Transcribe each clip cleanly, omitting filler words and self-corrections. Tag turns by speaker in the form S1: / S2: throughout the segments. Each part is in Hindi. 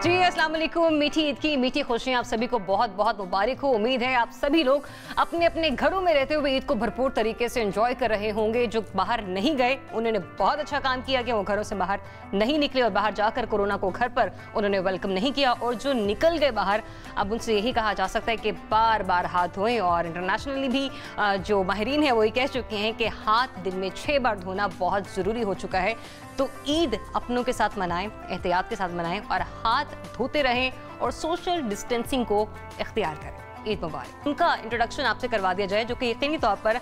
S1: जी अस्सलाम वालेकुम। मीठी ईद की मीठी खुशियाँ आप सभी को बहुत बहुत मुबारक हो। उम्मीद है आप सभी लोग अपने अपने घरों में रहते हुए ईद को भरपूर तरीके से एंजॉय कर रहे होंगे। जो बाहर नहीं गए उन्होंने बहुत अच्छा काम किया कि वो घरों से बाहर नहीं निकले और बाहर जाकर कोरोना को घर पर उन्होंने वेलकम नहीं किया। और जो निकल गए बाहर, अब उनसे यही कहा जा सकता है कि बार बार हाथ धोएं। और इंटरनेशनली भी जो माहिरीन है वो ये कह चुके हैं कि हाथ दिन में 6 बार धोना बहुत ज़रूरी हो चुका है। तो ईद अपनों के साथ मनाएं, एहतियात के साथ मनाएं और हाथ धोते रहें और सोशल डिस्टेंसिंग को इख्तियार करें। ईद मुबारक। उनका इंट्रोडक्शन आपसे करवा दिया जाए जो कि यकीनी तौर पर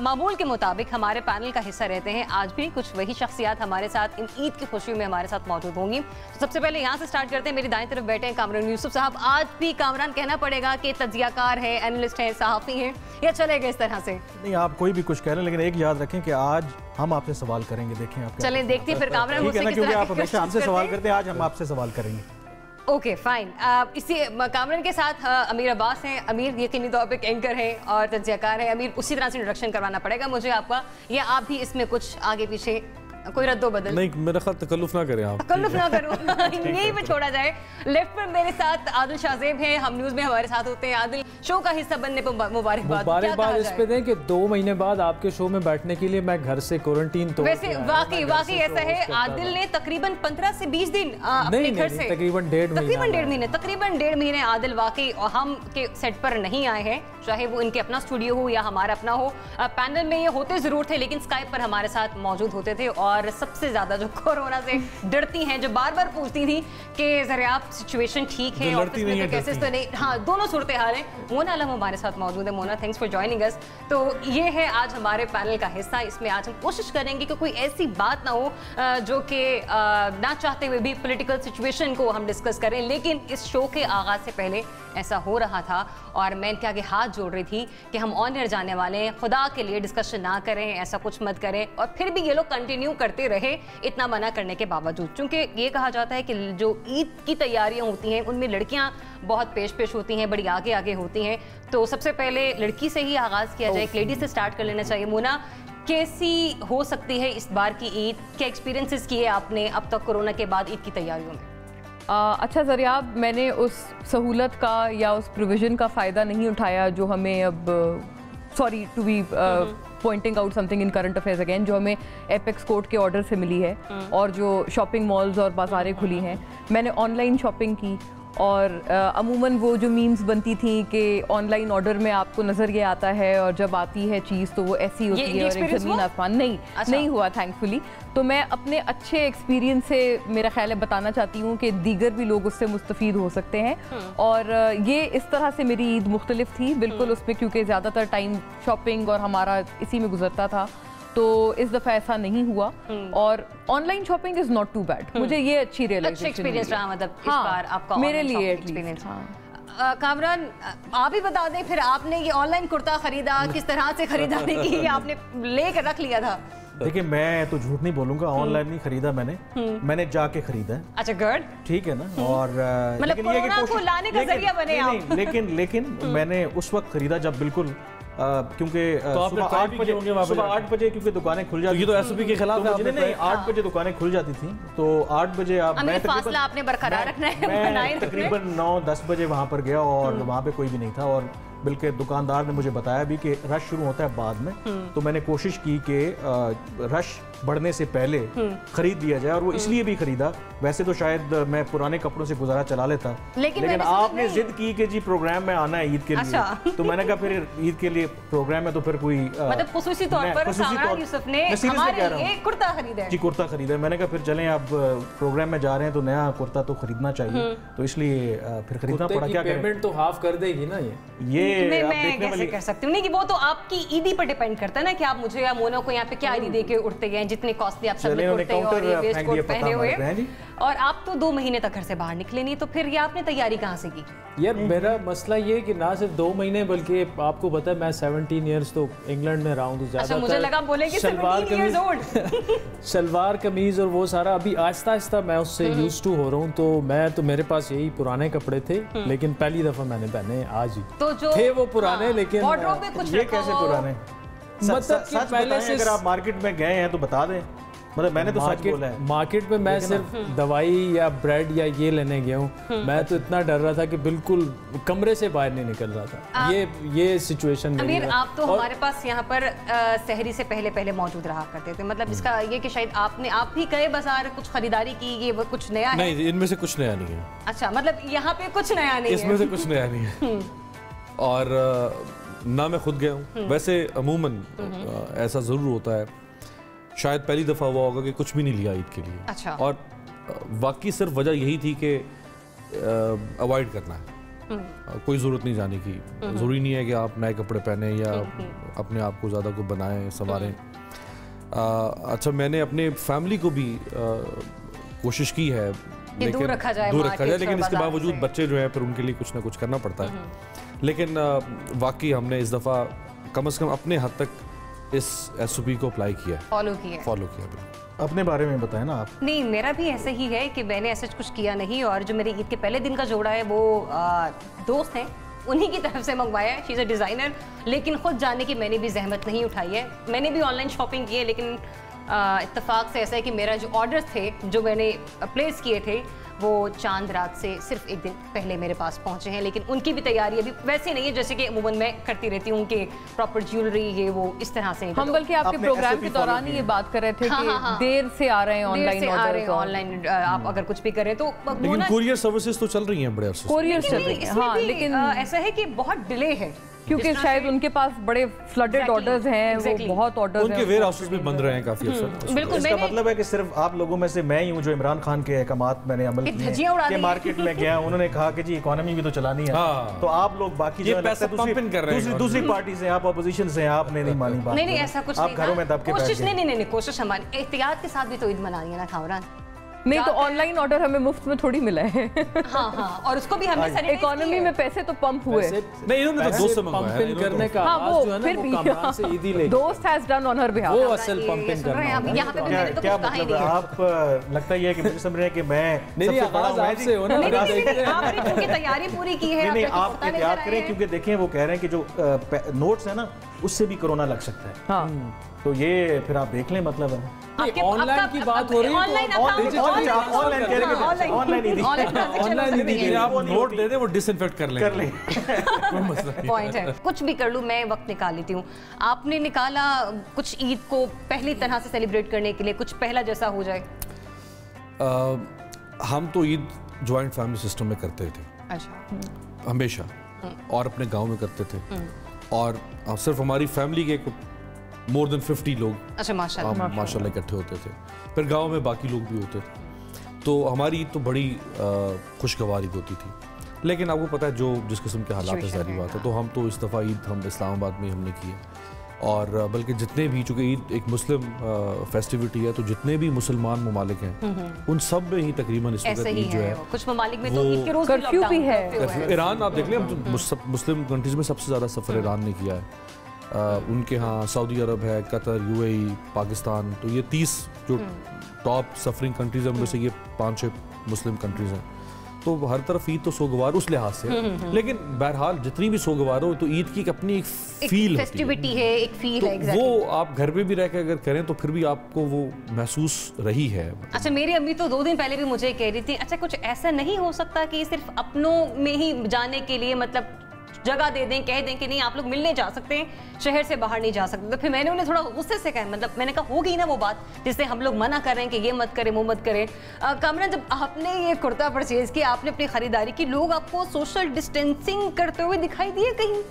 S1: मामूल के मुताबिक हमारे पैनल का हिस्सा रहते हैं। आज भी कुछ वही शख्सियात हमारे साथ इन ईद की खुशियों में हमारे साथ मौजूद होंगी। तो सबसे पहले यहाँ से स्टार्ट करते हैं। मेरी दाएं तरफ बैठे हैं कामरान यूसुफ साहब। आज भी कामरान कहना पड़ेगा कि तज्जियाकार है, एनालिस्ट है, सहाफ़ी हैं, या चलेगा इस तरह से?
S2: नहीं, आप कोई भी कुछ कह रहे हैं, लेकिन एक याद रखें कि आज हम आपसे सवाल करेंगे। देखें आप
S1: चलें देखते हैं फिर कामरान मुझसे किस
S2: क्योंकि
S1: तरह
S2: आप हमेशा हमसे सवाल करते हैं, आज हम आपसे सवाल करेंगे।
S1: Okay fine. इसी कामरान के साथ अमीर अब्बास हैं। अमीर यकीनी तौर पे एंकर हैं और तज्जियाकार हैं। अमीर उसी तरह से इंट्रोडक्शन करवाना पड़ेगा मुझे आपका, या आप भी इसमें कुछ आगे पीछे कोई रद्दो बदल?
S3: नहीं, मेरा ख्याल तकल्लुफ ना करें आप।
S1: तकल्लुफ ना करूं यही पे छोड़ा जाए। लेफ्ट पर मेरे साथ आदिल शाहजेब हैं, हम न्यूज़ में हमारे साथ होते हैं। आदिल, शो का हिस्सा बनने पर मुबारकबाद
S3: इस पे दें कि 2 महीने बाद आपके शो में बैठने के लिए मैं घर से क्वारंटीन तो
S1: वैसे वाकई ऐसा है। आदिल ने तकरीबन 15 से 20 दिन अपने घर से
S3: तकरीबन 1.5
S1: महीने आदिल वाकई हम के सेट पर नहीं आए हैं, चाहे वो इनके अपना स्टूडियो हो या हमारा अपना हो। पैनल में ये होते जरूर थे लेकिन स्काइप पर हमारे साथ मौजूद होते थे। और सबसे ज्यादा जो कोरोना से डरती हैं, जो बार बार पूछती थी कि जरा आप सिचुएशन ठीक है, ऑफिस में तो कैसे तो नहीं, हाँ दोनों सूरत हाल है। मोना आलम हमारे साथ मौजूद है। Mona, thanks for joining us. तो ये है आज हमारे पैनल का हिस्सा। इसमें आज हम कोशिश करेंगे कि कोई ऐसी बात ना हो जो कि ना चाहते हुए भी पॉलिटिकल सिचुएशन को हम डिस्कस करें। लेकिन इस शो के आगाज से पहले ऐसा हो रहा था और मैं इनके आगे हाथ जोड़ रही थी कि हम ऑन एयर जाने वाले हैं, खुदा के लिए डिस्कशन ना करें, ऐसा कुछ मत करें। और फिर भी ये लोग कंटिन्यू करते रहे इतना मना करने के बावजूद, क्योंकि ये कहा जाता है कि जो ईद की तैयारियां होती हैं उनमें लड़कियां बहुत पेश होती हैं, बड़ी आगे आगे होती हैं। तो सबसे पहले लड़की से ही आगाज़ किया जाए, एक लेडी से स्टार्ट कर लेना चाहिए। मोना, कैसी हो सकती है इस बार की ईद? क्या एक्सपीरियंसेस किए आपने अब तक कोरोना के बाद ईद की तैयारियों में?
S4: अच्छा ज़रियाब, मैंने उस सहूलत का या उस प्रोविज़न का फ़ायदा नहीं उठाया जो हमें अब, sorry to be pointing out something in current affairs again, जो हमें एपेक्स कोर्ट के ऑर्डर से मिली है और जो शॉपिंग मॉल्स और बाज़ारें खुली हैं। मैंने ऑनलाइन शॉपिंग की और अमूमन वो जो मीम्स बनती थी कि ऑनलाइन ऑर्डर में आपको नज़र ये आता है और जब आती है चीज़ तो वो ऐसी होती है और एक ज़मीन आसमान। नहीं हुआ थैंकफुली। तो मैं अपने अच्छे एक्सपीरियंस से मेरा ख्याल है बताना चाहती हूँ कि दीगर भी लोग उससे मुस्तफ़ीद हो सकते हैं। और ये इस तरह से मेरी ईद मुख्तलिफ थी बिल्कुल उसमें, क्योंकि ज़्यादातर टाइम शॉपिंग और हमारा इसी में गुजरता था। तो इस दफ़ा ऐसा नहीं हुआ और online shopping is not too bad. मुझे ये अच्छी रियलाइजेशन
S1: एक्सपीरियंस रहा, मतलब इस बार आपका
S4: मेरे लिए
S1: एक्सपीरियंस। कामरान, आप ही बता दें फिर, आपने ये ऑनलाइन कुर्ता खरीदा, किस तरह से खरीदारी की, आपने लेकर रख लिया था?
S2: देखिए, मैं तो झूठ नहीं बोलूंगा, ऑनलाइन नहीं खरीदा मैंने जाके खरीदा है।
S1: अच्छा, गुड,
S2: ठीक है ना। और
S1: मतलब कोरोना को लाने का जरिया बने आप।
S2: लेकिन मैंने उस वक्त खरीदा जब बिल्कुल क्योंकि सुबह 8 बजे क्योंकि दुकानें खुल जाती,
S3: ये तो एसओपी के खिलाफ है।
S2: नहीं, 8 बजे दुकानें खुल जाती थी, तो 8 बजे मैं
S1: फासला आपने बरकरार रखना है,
S2: मैं तकरीबन 9-10 बजे वहाँ पर गया और वहाँ पे कोई भी नहीं था। और बल्कि दुकानदार ने मुझे बताया भी कि रश शुरू होता है बाद में, तो मैंने कोशिश की कि रश बढ़ने से पहले खरीद लिया जाए। और वो इसलिए भी खरीदा, वैसे तो शायद मैं पुराने कपड़ों से गुजारा चला लेता, लेकिन आपने जिद की कि जी प्रोग्राम में आना है ईद के लिए, तो मैंने कहा फिर ईद के लिए प्रोग्राम है तो फिर कोई
S1: मतलब खुसूसी तौर पर कामरान यूसुफ ने हमारे लिए कुर्ता खरीदा है।
S2: जी, कुर्ता खरीदा है। मैंने कहा फिर चलें, आप प्रोग्राम में जा रहे हैं तो नया कुर्ता तो खरीदना चाहिए, तो इसलिए फिर खरीदना पड़ा। क्या
S3: पेमेंट तो हाफ कर देगी ना
S2: ये
S1: मैं कैसे कर सकती हूँ? नहीं, कि वो तो आपकी ईदी पर डिपेंड करता है ना कि आप मुझे या मोना को यहाँ पे क्या ईदी दे के उठते गए, जितने कॉस्टली आप सब लोग उठते और ये वेस्ट कोट पहने हुए, और आप तो 2 महीने तक घर से बाहर निकले नहीं, तो फिर ये आपने तैयारी कहाँ से की?
S3: यार, मेरा मसला ये कि ना सिर्फ 2 महीने बल्कि आपको पता है मैं 17 ईयर्स तो इंग्लैंड में रहा हूँ, तो
S1: ज्यादा मुझे लगा बोलेंगे
S3: सलवार कमीज और वो सारा अभी आहिस्ता आहिस्ता मैं उससे यूज्ड टू हो रहा हूँ। तो मेरे पास यही पुराने कपड़े थे, लेकिन पहली दफा मैंने पहने आज ही।
S1: तो जो
S3: थे वो पुराने, लेकिन
S2: ये कैसे पुराने?
S3: मतलब कि पहले से
S2: अगर आप मार्केट में गए हैं तो बता दें मतलब मैंने तो सच बोला है।
S3: मार्केट में मैं सिर्फ दवाई या ब्रेड या ये लेने गया हूँ, मैं तो इतना डर रहा था कि बिल्कुल कमरे से बाहर नहीं निकल रहा था। ये सिचुएशन
S1: अमीर, आप तो हमारे पास यहाँ पर सहरी से पहले मौजूद रहा करते थे, मतलब इसका ये कि शायद आप भी गए बाजार, कुछ खरीदारी की, ये कुछ नया है?
S5: नहीं, इनमें से कुछ नया नहीं है।
S1: अच्छा, मतलब यहाँ पे कुछ नया नहीं है?
S5: इसमें से कुछ नया नहीं है। और ना मैं खुद गया हूँ, वैसे अमूमन ऐसा ज़रूर होता है, शायद पहली दफ़ा हुआ होगा कि कुछ भी नहीं लिया ईद के लिए।
S1: अच्छा।
S5: और वाकई सिर्फ वजह यही थी कि अवॉइड करना है, कोई ज़रूरत नहीं जाने की। ज़रूरी नहीं है कि आप नए कपड़े पहने या अपने आप को ज़्यादा कुछ बनाएं संवारें। अच्छा, मैंने अपने फैमिली को भी कोशिश की है
S1: लेकिन दूर रखा जाए,
S5: लेकिन इसके बावजूद बच्चे जो हैं फिर उनके लिए कुछ ना कुछ करना पड़ता है। लेकिन वाकई हमने इस दफ़ा कम से कम अपने हद तक इस SOP को अप्लाई किया, फॉलो किया।
S2: अपने बारे में बताएं ना आप।
S1: नहीं, मेरा भी ऐसा ही है कि मैंने ऐसा कुछ किया नहीं, और जो मेरे ईद के पहले दिन का जोड़ा है वो दोस्त हैं, उन्हीं की तरफ से मंगवाया है। शी इज़ अ डिज़ाइनर, लेकिन खुद जाने की मैंने भी जहमत नहीं उठाई है। मैंने भी ऑनलाइन शॉपिंग की है, लेकिन इत्तेफाक से ऐसा है कि मेरा जो ऑर्डर थे जो मैंने प्लेस किए थे वो चांद रात से सिर्फ एक दिन पहले मेरे पास पहुंचे हैं। लेकिन उनकी भी तैयारी अभी वैसे नहीं है जैसे कि अमूमन मैं करती रहती हूँ कि प्रॉपर ज्वेलरी ये वो इस तरह से।
S4: हम बल्कि आपके प्रोग्राम के दौरान ही ये बात कर रहे थे कि देर से आ रहे हैं ऑनलाइन आप अगर कुछ भी करें तो।
S5: लेकिन कुरियर सर्विसेज तो चल रही हैं बड़े अरसे से।
S4: कुरियर चल रही है, हाँ, लेकिन
S1: ऐसा है कि बहुत डिले है
S4: क्योंकि शायद उनके पास बड़े फ्लडेड ऑर्डर्स हैं, वो बहुत ऑर्डर्स हैं,
S5: उनके वेयर हाउसेस भी बंद रहे हैं काफी अरसा।
S1: बिल्कुल,
S2: इसका मतलब है कि सिर्फ आप लोगों में से मैं ही हूँ जो इमरान खान के अहकामात मैंने अमल किए कि मार्केट में गया, उन्होंने कहा कि जी इकोनॉमी भी तो चलानी है। तो आप लोग बाकी जो दूसरी पार्टी से, आप अपोजिशन से, आपने नहीं मानी बात।
S1: नहीं, ऐसा कुछ नहीं,
S2: आप घरों में दब के
S1: कोशिश नहीं, कोशिश हमारी एहतियात के साथ भी तो ईद मनानी है ना कामरान।
S4: नहीं तो ऑनलाइन ऑर्डर हमें मुफ्त में थोड़ी मिला है।
S1: हाँ, और उसको भी हमने
S4: इकोनॉमी में पैसे तो पंप हुए।
S5: नहीं, इन्होंने तो दोस्त से मंगवाया
S3: करने का आवाज जो है ना वो कामरान से ईदी ले
S4: दोस्त has done on her behalf.
S3: वो असल पंपिंग कर रहे हैं।
S1: यहाँ पे भी मैंने तो
S2: क्या मतलब आप लगता है कि मुझे समझ रहे हैं कि मैं
S3: नहीं आवाज आपसे हो ना,
S1: आपने क्योंकि तैयारी पूरी की है।
S2: नहीं, आप एहतियात करें क्योंकि देखें वो कह रहे हैं कि जो नोट्स है ना उससे भी कोरोना लग सकता है।
S4: हाँ,
S2: तो ये फिर आप देख लें, मतलब है
S3: ऑनलाइन की बात हो रही है,
S2: ऑनलाइन
S5: आप नोट दे दें वो डिसइंफेक्ट कर लें।
S1: पॉइंट है, कुछ भी कर लूं मैं वक्त निकाल लेती हूँ। आपने निकाला कुछ ईद को पहली तरह से सेलिब्रेट करने के लिए, कुछ पहला जैसा हो जाए?
S5: हम तो ईद जॉइंट फैमिली सिस्टम में करते थे।
S1: अच्छा।
S5: हमेशा, और अपने गांव में करते थे, और सिर्फ हमारी फैमिली के मोर देन 50 लोग,
S1: अच्छा, माशाल्लाह
S5: इकट्ठे होते थे। फिर गांव में बाकी लोग भी होते थे, तो हमारी ईद तो बड़ी खुशगवार ईद होती थी। लेकिन आपको पता है जो जिस किस्म के हालात है, सारी बात है, तो हम तो इस दफ़ा ईद हम इस्लामाबाद में हमने की है। और बल्कि जितने भी, चूँकि ईद एक मुस्लिम फेस्टिविटी है, तो जितने भी मुसलमान ममालिक हैं उन सब में ही तकरीबन इस वक्त ईद जो है,
S1: कुछ ममालिक में तो ईद के रोज़
S4: कर्फ्यू भी है।
S5: ईरान आप देख लें, मुस्लिम कंट्रीज में सबसे ज़्यादा सफ़र ईरान ने किया है। उनके यहाँ सऊदी अरब है, कतर, UAE, पाकिस्तान, तो ये 30 जो टॉप सफरिंग कंट्रीज हैं उनमें से ये 5-6 मुस्लिम कंट्रीज हैं। तो हर तरफ ईद तो सोगवार उस लिहाज से, लेकिन बहरहाल जितनी भी सोगवार हो तो ईद की अपनी एक फील
S1: फेस्टिविटी है, एक फील है।
S5: वो आप घर पे भी रह के अगर करें तो फिर भी आपको वो महसूस रही है।
S1: अच्छा, मेरी अम्मी तो 2 दिन पहले भी मुझे कह रही थी, अच्छा कुछ ऐसा नहीं हो सकता कि सिर्फ अपनों में ही जाने के लिए मतलब जगह दे दें, कह दें कि नहीं आप लोग मिलने जा सकते हैं, शहर से बाहर नहीं जा सकते। तो फिर मैंने उन्हें थोड़ा गुस्से से कहा, मतलब मैंने कहा होगी ना वो बात जिससे हम लोग मना कर रहे हैं कि ये मत करें, वो मत करें। कामरान, जब आपने ये कुर्ता परचेज किया, आपने अपनी खरीदारी की, लोग आपको सोशल डिस्टेंसिंग करते हुए दिखाई दिए कहीं?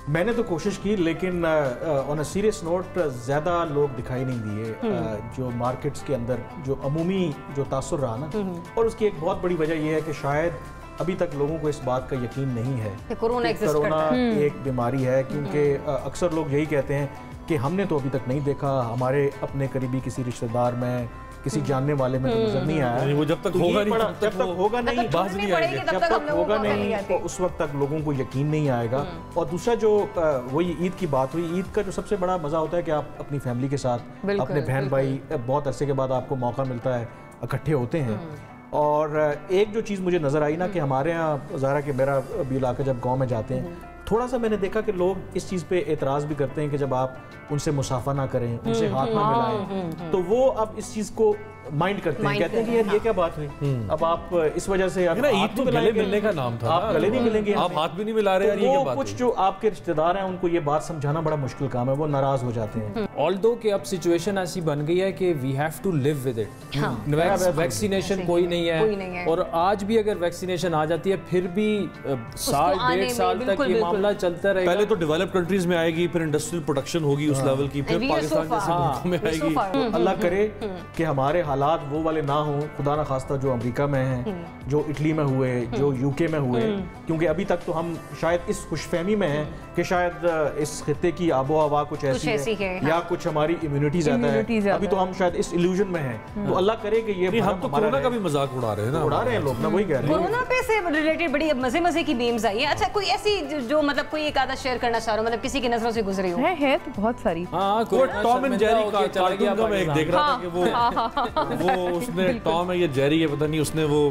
S2: मैंने तो कोशिश की, लेकिन ऑन अ सीरियस नोट ज़्यादा लोग दिखाई नहीं दिए। जो मार्केट्स के अंदर जो अमूमी जो तासुर रहा ना, और उसकी एक बहुत बड़ी वजह यह है कि शायद अभी तक लोगों को इस बात का यकीन नहीं है कि कोरोना एक बीमारी है, क्योंकि अक्सर लोग यही कहते हैं कि हमने तो अभी तक नहीं देखा, हमारे अपने करीबी किसी रिश्तेदार में, किसी जानने वाले में तो नजर नहीं आया।
S5: वो जब तक होगा नहीं, जब तक होगा नहीं,
S2: बाज नहीं आएगी, जब तक होगा नहीं तो उस वक्त तक लोगों को यकीन नहीं आएगा। और दूसरा जो वही ईद की बात हुई, ईद का जो सबसे बड़ा मजा होता है कि आप अपनी फैमिली के साथ, अपने बहन भाई, बहुत अरसे के बाद आपको मौका मिलता है, इकट्ठे होते हैं। और एक जो चीज़ मुझे नज़र आई ना कि हमारे यहाँ ज़ारा के मेरा भी इलाका जब गांव में जाते हैं, थोड़ा सा मैंने देखा कि लोग इस चीज़ पे एतराज़ भी करते हैं कि जब आप उनसे मुसाफा ना करें, उनसे हाथ ना मिलाएं, तो वो अब इस चीज़ को माइंड करते हैं, कहते हैं कि यार ये क्या बात हुई, अब आप इस वजह से
S5: ईद तो गले मिलने का नाम था,
S2: आप गले नहीं मिलेंगे,
S5: आप हाथ भी नहीं मिला रहे,
S2: तो वो कुछ जो आपके रिश्तेदार हैं उनको ये बात समझाना बड़ा मुश्किल काम है, वो नाराज हो जाते हैं।
S3: ऑल्दो कि अब सिचुएशन ऐसी बन गई है कि we have to live with it. Vaccination कोई नहीं है, और आज भी अगर वैक्सीनेशन आ जाती है फिर भी साल 1.5 साल तक ये मामला चलता रहेगा।
S5: पहले तो डेवलप्ड कंट्रीज में आएगी, फिर इंडस्ट्रियल प्रोडक्शन होगी उस लेवल की, फिर पाकिस्तान जैसे मुल्कों में आएगी।
S2: अल्लाह करे कि हमारे हालात वो वाले ना हो, खुदा ना खास्ता जो अमेरिका में हैं, जो इटली में हुए, जो यूके में हुए, क्योंकि अभी तक तो हम शायद इस खुशफहमी में हैं कि शायद इस खित्ते की आबो हवा कुछ ऐसी है, या कुछ हमारी इम्यूनिटी ज़्यादा है, अभी तो हम शायद इस इल्यूजन में हैं। तो अल्लाह करे कि ये
S5: हम तो कोरोना का भी मजाक उड़ा रहे हैं ना,
S2: उड़ा रहे हैं लोग ना, वही कह रहे हैं।
S1: कोरोना पे से रिलेटेड बड़ी मजे की मीम्स आई है। अच्छा, कोई ऐसी जो मतलब कोई एक आधा शेयर करना चाह रहा हूं, मतलब किसी की नजरों से गुजरी हो?
S4: है तो बहुत सारी।
S3: हाँ,
S5: वो टॉम एंड जेरी का कार्टून का मैं एक देख रहा था कि वो उसने टॉम है या जेरी है पता नहीं, उसने वो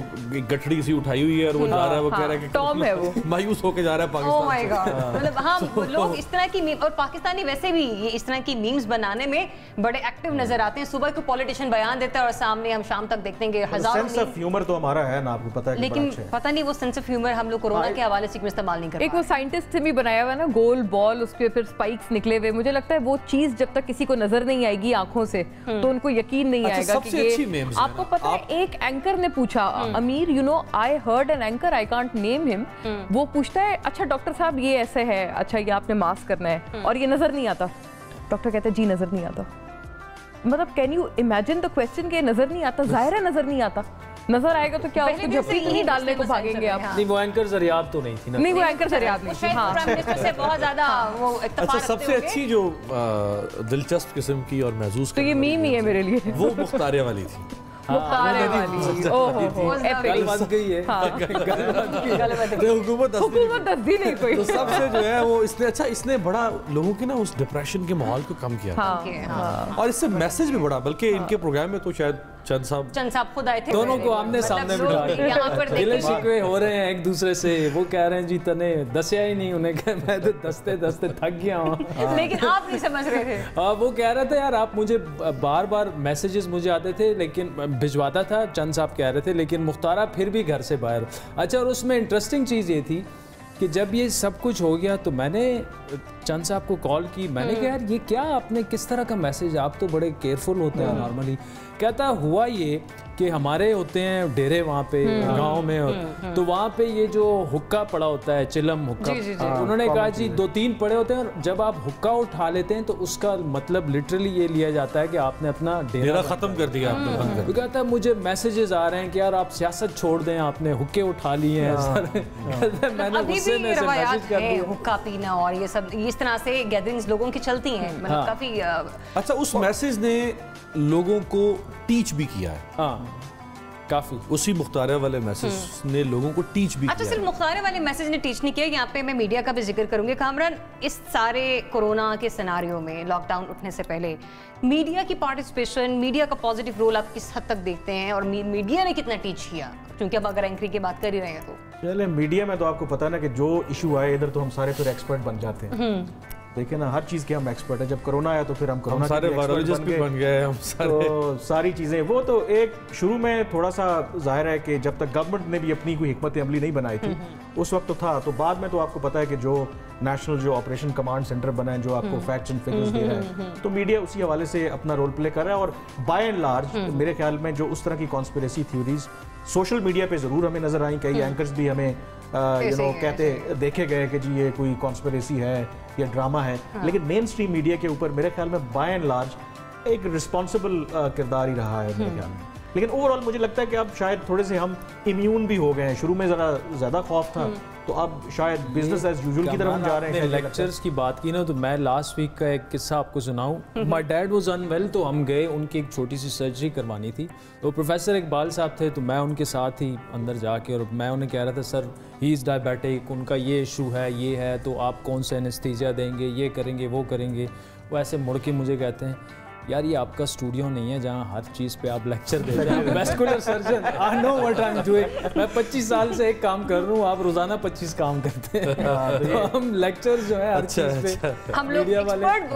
S5: गठड़ी सी उठाई हुई है और वो जा रहा है, वो कह रहा है कि
S4: टॉम है वो,
S5: मायूस होके जा रहा है पाकिस्तान।
S1: ओह माय गॉड, मतलब हाँ लोग इस तरह की मीम, और पाकिस्तानी वैसे भी ये इस तरह की मीम्स बनाने में बड़े एक्टिव नजर आते हैं। सुबह को पॉलिटिशियन बयान देता है और सामने हम शाम तक देखते हैं कि हजारों
S2: सेंस ऑफ ह्यूमर तो हमारा है ना, आपको पता है,
S1: लेकिन पता नहीं वो सेंस ऑफ ह्यूमर हम लोग कोरोना के हवाले से क्यों इस्तेमाल नहीं कर।
S4: एक वो साइंटिस्ट से भी बनाया हुआ ना गोल बॉल, उसके फिर स्पाइक्स निकले हुए, मुझे लगता है वो चीज जब तक किसी को नजर नहीं आएगी आंखों से तो उनको यकीन नहीं आएगा कि ये। आपको पता है एक एंकर ने पूछा, अमीर you know I heard an anchor I can't name him, वो पूछता है अच्छा डॉक्टर साहब ये ऐसे है, अच्छा ये आपने मास्क करना है और ये नजर नहीं आता। डॉक्टर कहते हैं जी नजर नहीं आता। मतलब can you imagine the question के नजर नहीं आता, जाहिर है नजर नहीं आता, नजर आएगा तो क्या उसको झपटी नहीं डालने को भागेंगे आप।
S3: नहीं वो एंकर ज़रियात तो नहीं थी ना,
S4: नहीं वो एंकर ज़रियात नहीं थी। हाँ
S1: प्राइम मिनिस्टर से बहुत ज्यादा वो इत्तेफाक
S5: अच्छा, सबसे अच्छी जो दिलचस्प किस्म की और महसूस
S4: तो ये मीम ही है मेरे लिए,
S5: वो मुख्तारिया वाली थी।
S4: मुख्तारे वाली, ओहो
S3: गल बन गई है,
S4: हुकूमत दस दी नहीं कोई।
S5: तो सबसे जो है वो इसने बड़ा लोगों के ना उस डिप्रेशन के माहौल को कम किया, और इससे मैसेज भी बड़ा, बल्कि इनके प्रोग्राम में तो शायद चंद साहब
S1: खुद आए थे,
S3: दोनों को आमने सामने बिठा गिले शिकवे हो रहे हैं एक दूसरे से। वो कह रहे हैं जी तने दसिया ही नहीं, उन्हें मैं तो दसते दसते थक गया हूँ,
S1: लेकिन आप नहीं समझ रहे थे।
S3: वो कह रहे थे यार आप मुझे बार बार मैसेजेस मुझे आते थे, लेकिन भिजवाता था, चंद साहब कह रहे थे, लेकिन मुख्तारा फिर भी घर से बाहर। अच्छा, और उसमें इंटरेस्टिंग चीज़ ये थी कि जब ये सब कुछ हो गया तो मैंने चंद साहब को कॉल की, मैंने कहा यार ये क्या आपने किस तरह का मैसेज, आप तो बड़े केयरफुल होते हैं नॉर्मली। कहता हुआ ये कि हमारे होते हैं डेरे वहाँ पे गांव में, तो वहाँ पे ये जो हुक्का पड़ा होता है, चिलम हुक्का, उन्होंने कहा जी 2-3 पड़े होते हैं, और जब आप हुक्का उठा लेते हैं तो उसका मतलब लिटरली ये लिया जाता है कि आपने अपना डेरा
S5: खत्म कर दिया।
S3: तो कहता है मुझे मैसेजेस आ रहे हैं कि यार आप सियासत छोड़ दें, आपने हुक्के उठा लिए हैं। मैंने गुस्से में मैसेज कर दिया,
S1: हुक्का पीना और ये सब इस तरह से गैदरिंग्स लोगों की चलती हैं, मतलब काफी।
S5: अच्छा, उस मैसेज ने लोगों को टीच भी किया है।
S3: हाँ काफी,
S5: उसी मुख्तारिया वाले मैसेज ने लोगों को टीच भी किया।
S1: अच्छा, सिर्फ मुख्तारिया वाले मैसेज ने टीच नहीं किया, यहाँ पे मैं मीडिया का भी जिक्र करूंगी। कामरान, इस सारे कोरोना के सिनारियो में, लॉकडाउन उठने से पहले मीडिया की पार्टिसिपेशन, मीडिया का पॉजिटिव रोल आप किस हद तक देखते हैं, और मीडिया ने कितना टीच किया? क्योंकि अब अगर एंकरिंग की बात कर ही रहे हैं तो
S2: चले, मीडिया में तो आपको पता है ना कि जो इशू आए इधर तो हम सारे फिर एक्सपर्ट बन जाते हैं। देखिए ना, हर चीज़ के हम एक्सपर्ट हैं। जब कोरोना आया तो फिर हम कोरोना
S5: सारे वायरोलॉजिस्ट भी बन गए हम सारे।
S2: तो सारी चीज़ें वो तो एक शुरू में थोड़ा सा जाहिर है कि जब तक गवर्नमेंट ने भी अपनी कोई हिकमत अमली नहीं बनाई थी उस वक्त तो था, तो बाद में तो आपको पता है कि जो नेशनल जो ऑपरेशन कमांड सेंटर बना है, जो आपको फैक्ट्स एंड फिगर्स दे रहा है, तो मीडिया उसी हवाले से अपना रोल प्ले कर रहा है। और बाय एंड लार्ज मेरे ख्याल में जो उस तरह की कॉन्स्पिरेसी थ्योरीज सोशल मीडिया पे ज़रूर हमें नजर आई, कई एंकर्स भी हमें कहते देखे गए कि जी ये कोई कॉन्स्पिरेसी है या ड्रामा है, लेकिन मेन स्ट्रीम मीडिया के ऊपर मेरे ख्याल में बाय एंड लार्ज एक रिस्पॉन्सिबल किरदार ही रहा है मेरे ख्याल में। लेकिन ओवरऑल मुझे लगता है कि अब शायद थोड़े से हम इम्यून भी हो गए हैं। शुरू में ज़रा ज़्यादा खौफ था, तो अब शायद बिजनेस एज यूजुअल की तरफ हम जा रहे हैं।
S3: लेक्चर्स की बात की ना, तो मैं लास्ट वीक का एक किस्सा आपको सुनाऊं। माय डैड वाज अनवेल, तो हम गए, उनकी एक छोटी सी सर्जरी करवानी थी। तो प्रोफेसर इकबाल साहब थे, तो मैं उनके साथ ही अंदर जाके, और मैं उन्हें कह रहा था सर ही इज़ डायबिटिक, उनका ये इशू है, ये है, तो आप कौन सा एनेस्थीसिया देंगे, ये करेंगे, वो करेंगे। वो ऐसे मुड़ के मुझे कहते हैं यार ये आपका स्टूडियो नहीं है जहाँ हर चीज़ पे आप लेक्चर दे रहे हैं। Vascular surgeon, I know what I am doing. मैं 25 साल से एक काम कर रहा हूँ, आप रोजाना 25 काम करते हैं। तो हम लेक्चर जो है हर चीज़ पे
S1: हम लोग एक्सपर्ट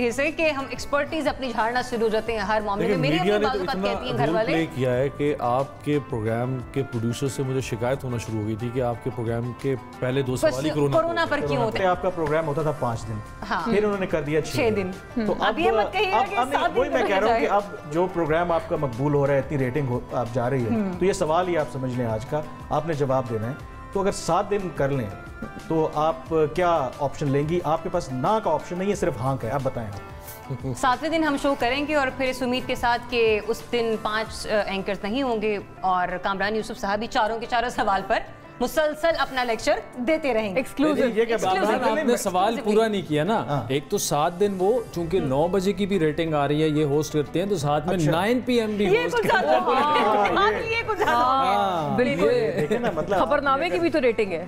S1: ऐसे कि हम एक्सपर्टीज अपनी झाड़ना शुरू हो जाते हैं हर मामले में। मेरी
S5: मीडिया
S1: अपनी
S5: ने तो
S1: बात
S5: इतना
S1: कहती हैं घर
S5: रोल
S1: वाले।
S5: प्ले किया है कि आपके प्रोग्राम के प्रोड्यूसर से मुझे शिकायत होना शुरू हो गई थी कि आपके प्रोग्राम के पहले 2 सवाल ही
S1: कोरोना पर क्यों होते हैं?
S2: आपका प्रोग्राम होता था 5 दिन,
S1: हाँ।
S2: फिर उन्होंने कर दिया 6 दिन।
S1: तो अब ये मत कहिए कि 7 दिन
S2: वही मैं कह रहा हूँ कि अब जो प्रोग्राम आपका मकबूल हो रहा है, इतनी रेटिंग आप जा रही है, तो ये सवाल ही आप समझ लें आज का, आपने जवाब देना है। तो अगर 7 दिन कर लें तो आप क्या ऑप्शन लेंगी? आपके पास ना का ऑप्शन नहीं है, सिर्फ हाँ का है। आप बताएं।
S1: 7वें दिन हम शो करेंगे और फिर इस उम्मीद के साथ कि उस दिन 5 एंकर्स नहीं होंगे और कामरान यूसुफ साहब भी चारों के चारों सवाल पर मुसलसल अपना लेक्चर देते रहेंगे।
S4: एक्सक्लूसिव।
S3: आपने सवाल पूरा नहीं किया ना। एक तो 7 दिन वो चूंकि 9 बजे की भी रेटिंग आ रही है, ये होस्ट करते हैं, तो साथ में 9 PM भी
S1: ये
S3: होस्ट
S1: कुछ
S3: करते
S1: ज्यादा
S3: हैं।
S1: ये कुछ ज्यादा
S4: बिल्कुल।
S2: देखें ना, मतलब
S4: खबरनामे की भी तो रेटिंग है।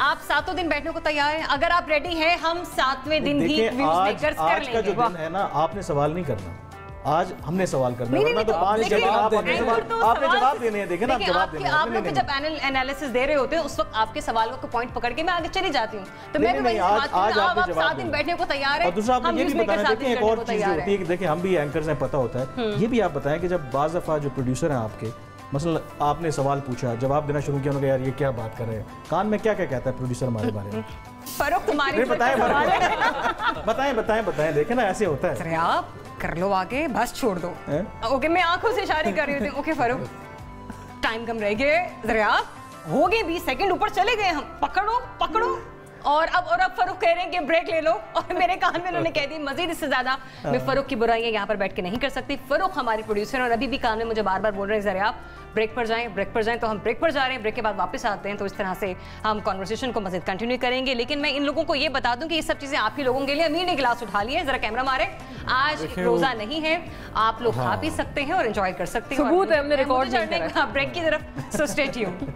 S1: आप 7 दिन बैठने को तैयार हैं? अगर आप रेडी हैं, हम 7वें दिन भी
S2: देखिए,
S1: व्यूज मेकर्स कर
S2: आज का जो
S1: लेंगे।
S2: दिन है ना, आपने सवाल नहीं करना, आज हमने सवाल करना है।
S1: नहीं,
S2: वरना तो
S1: नहीं,
S2: 5
S1: लेकिन
S2: जवाब आपने जवाब देने हैं। देखें ना, आप जवाब देने हैं।
S1: आप लोग जब एनालिसिस दे रहे होते हैं उस वक्त आपके सवालों को पॉइंट पकड़ के मैं आगे चली जाती हूँ। तो मैं भी
S2: आज
S1: आप 7 दिन बैठने को तैयार है।
S2: और दूसरा आपने ये भी बताना, देखिए एक और चीज होती है कि देखिए हम भी एंकर्स हैं, पता होता है। ये भी आप बताएं कि जब बाज़ दफ़ा जो प्रोड्यूसर हैं आपके, मसलन आपने सवाल पूछा, जवाब देना शुरू किया, उन्होंने कहा यार ये क्या बात कर रहे हैं, कान में क्या क्या कहता है प्रोड्यूसर हमारे बारे में?
S1: फर्क तुम्हारी
S2: बताएं। देखें ना, ऐसे होता है।
S1: अरे आप कर लो आगे, बस छोड़ दो। ओके, मैं आंखों से इशारे कर रही हूँ। ओके फरूक, टाइम कम रह गए, जरा हो गए 20 सेकंड, ऊपर चले गए हम। पकड़ो। और अब फरूक कह रहे हैं कि ब्रेक ले लो, और मेरे कान में उन्होंने कह दी मजीद इससे ज्यादा मैं फरूक की बुराइयां यहाँ पर बैठ के नहीं कर सकती। फरूक हमारे प्रोड्यूसर हैं और अभी भी कान में मुझे बार बार बोल रहे हैं जरा आप ब्रेक पर जाएं। तो हम ब्रेक पर जा रहे हैं, ब्रेक के बाद वापस आते हैं। तो इस तरह से हम कॉन्वर्सेशन को मजीद कंटिन्यू करेंगे। लेकिन मैं इन लोगों को ये बता दूं कि ये सब चीजें आप ही लोगों के लिए। अमीर ने गिलास उठा लिया है, जरा कैमरा मारे। आज रोजा नहीं है, आप लोग खा पी सकते हैं और एंजॉय कर सकते हैं।
S4: सबूत है, हमने रिकॉर्ड नहीं करा।
S1: ब्रेक की तरफ, सो स्टे ट्यून्ड।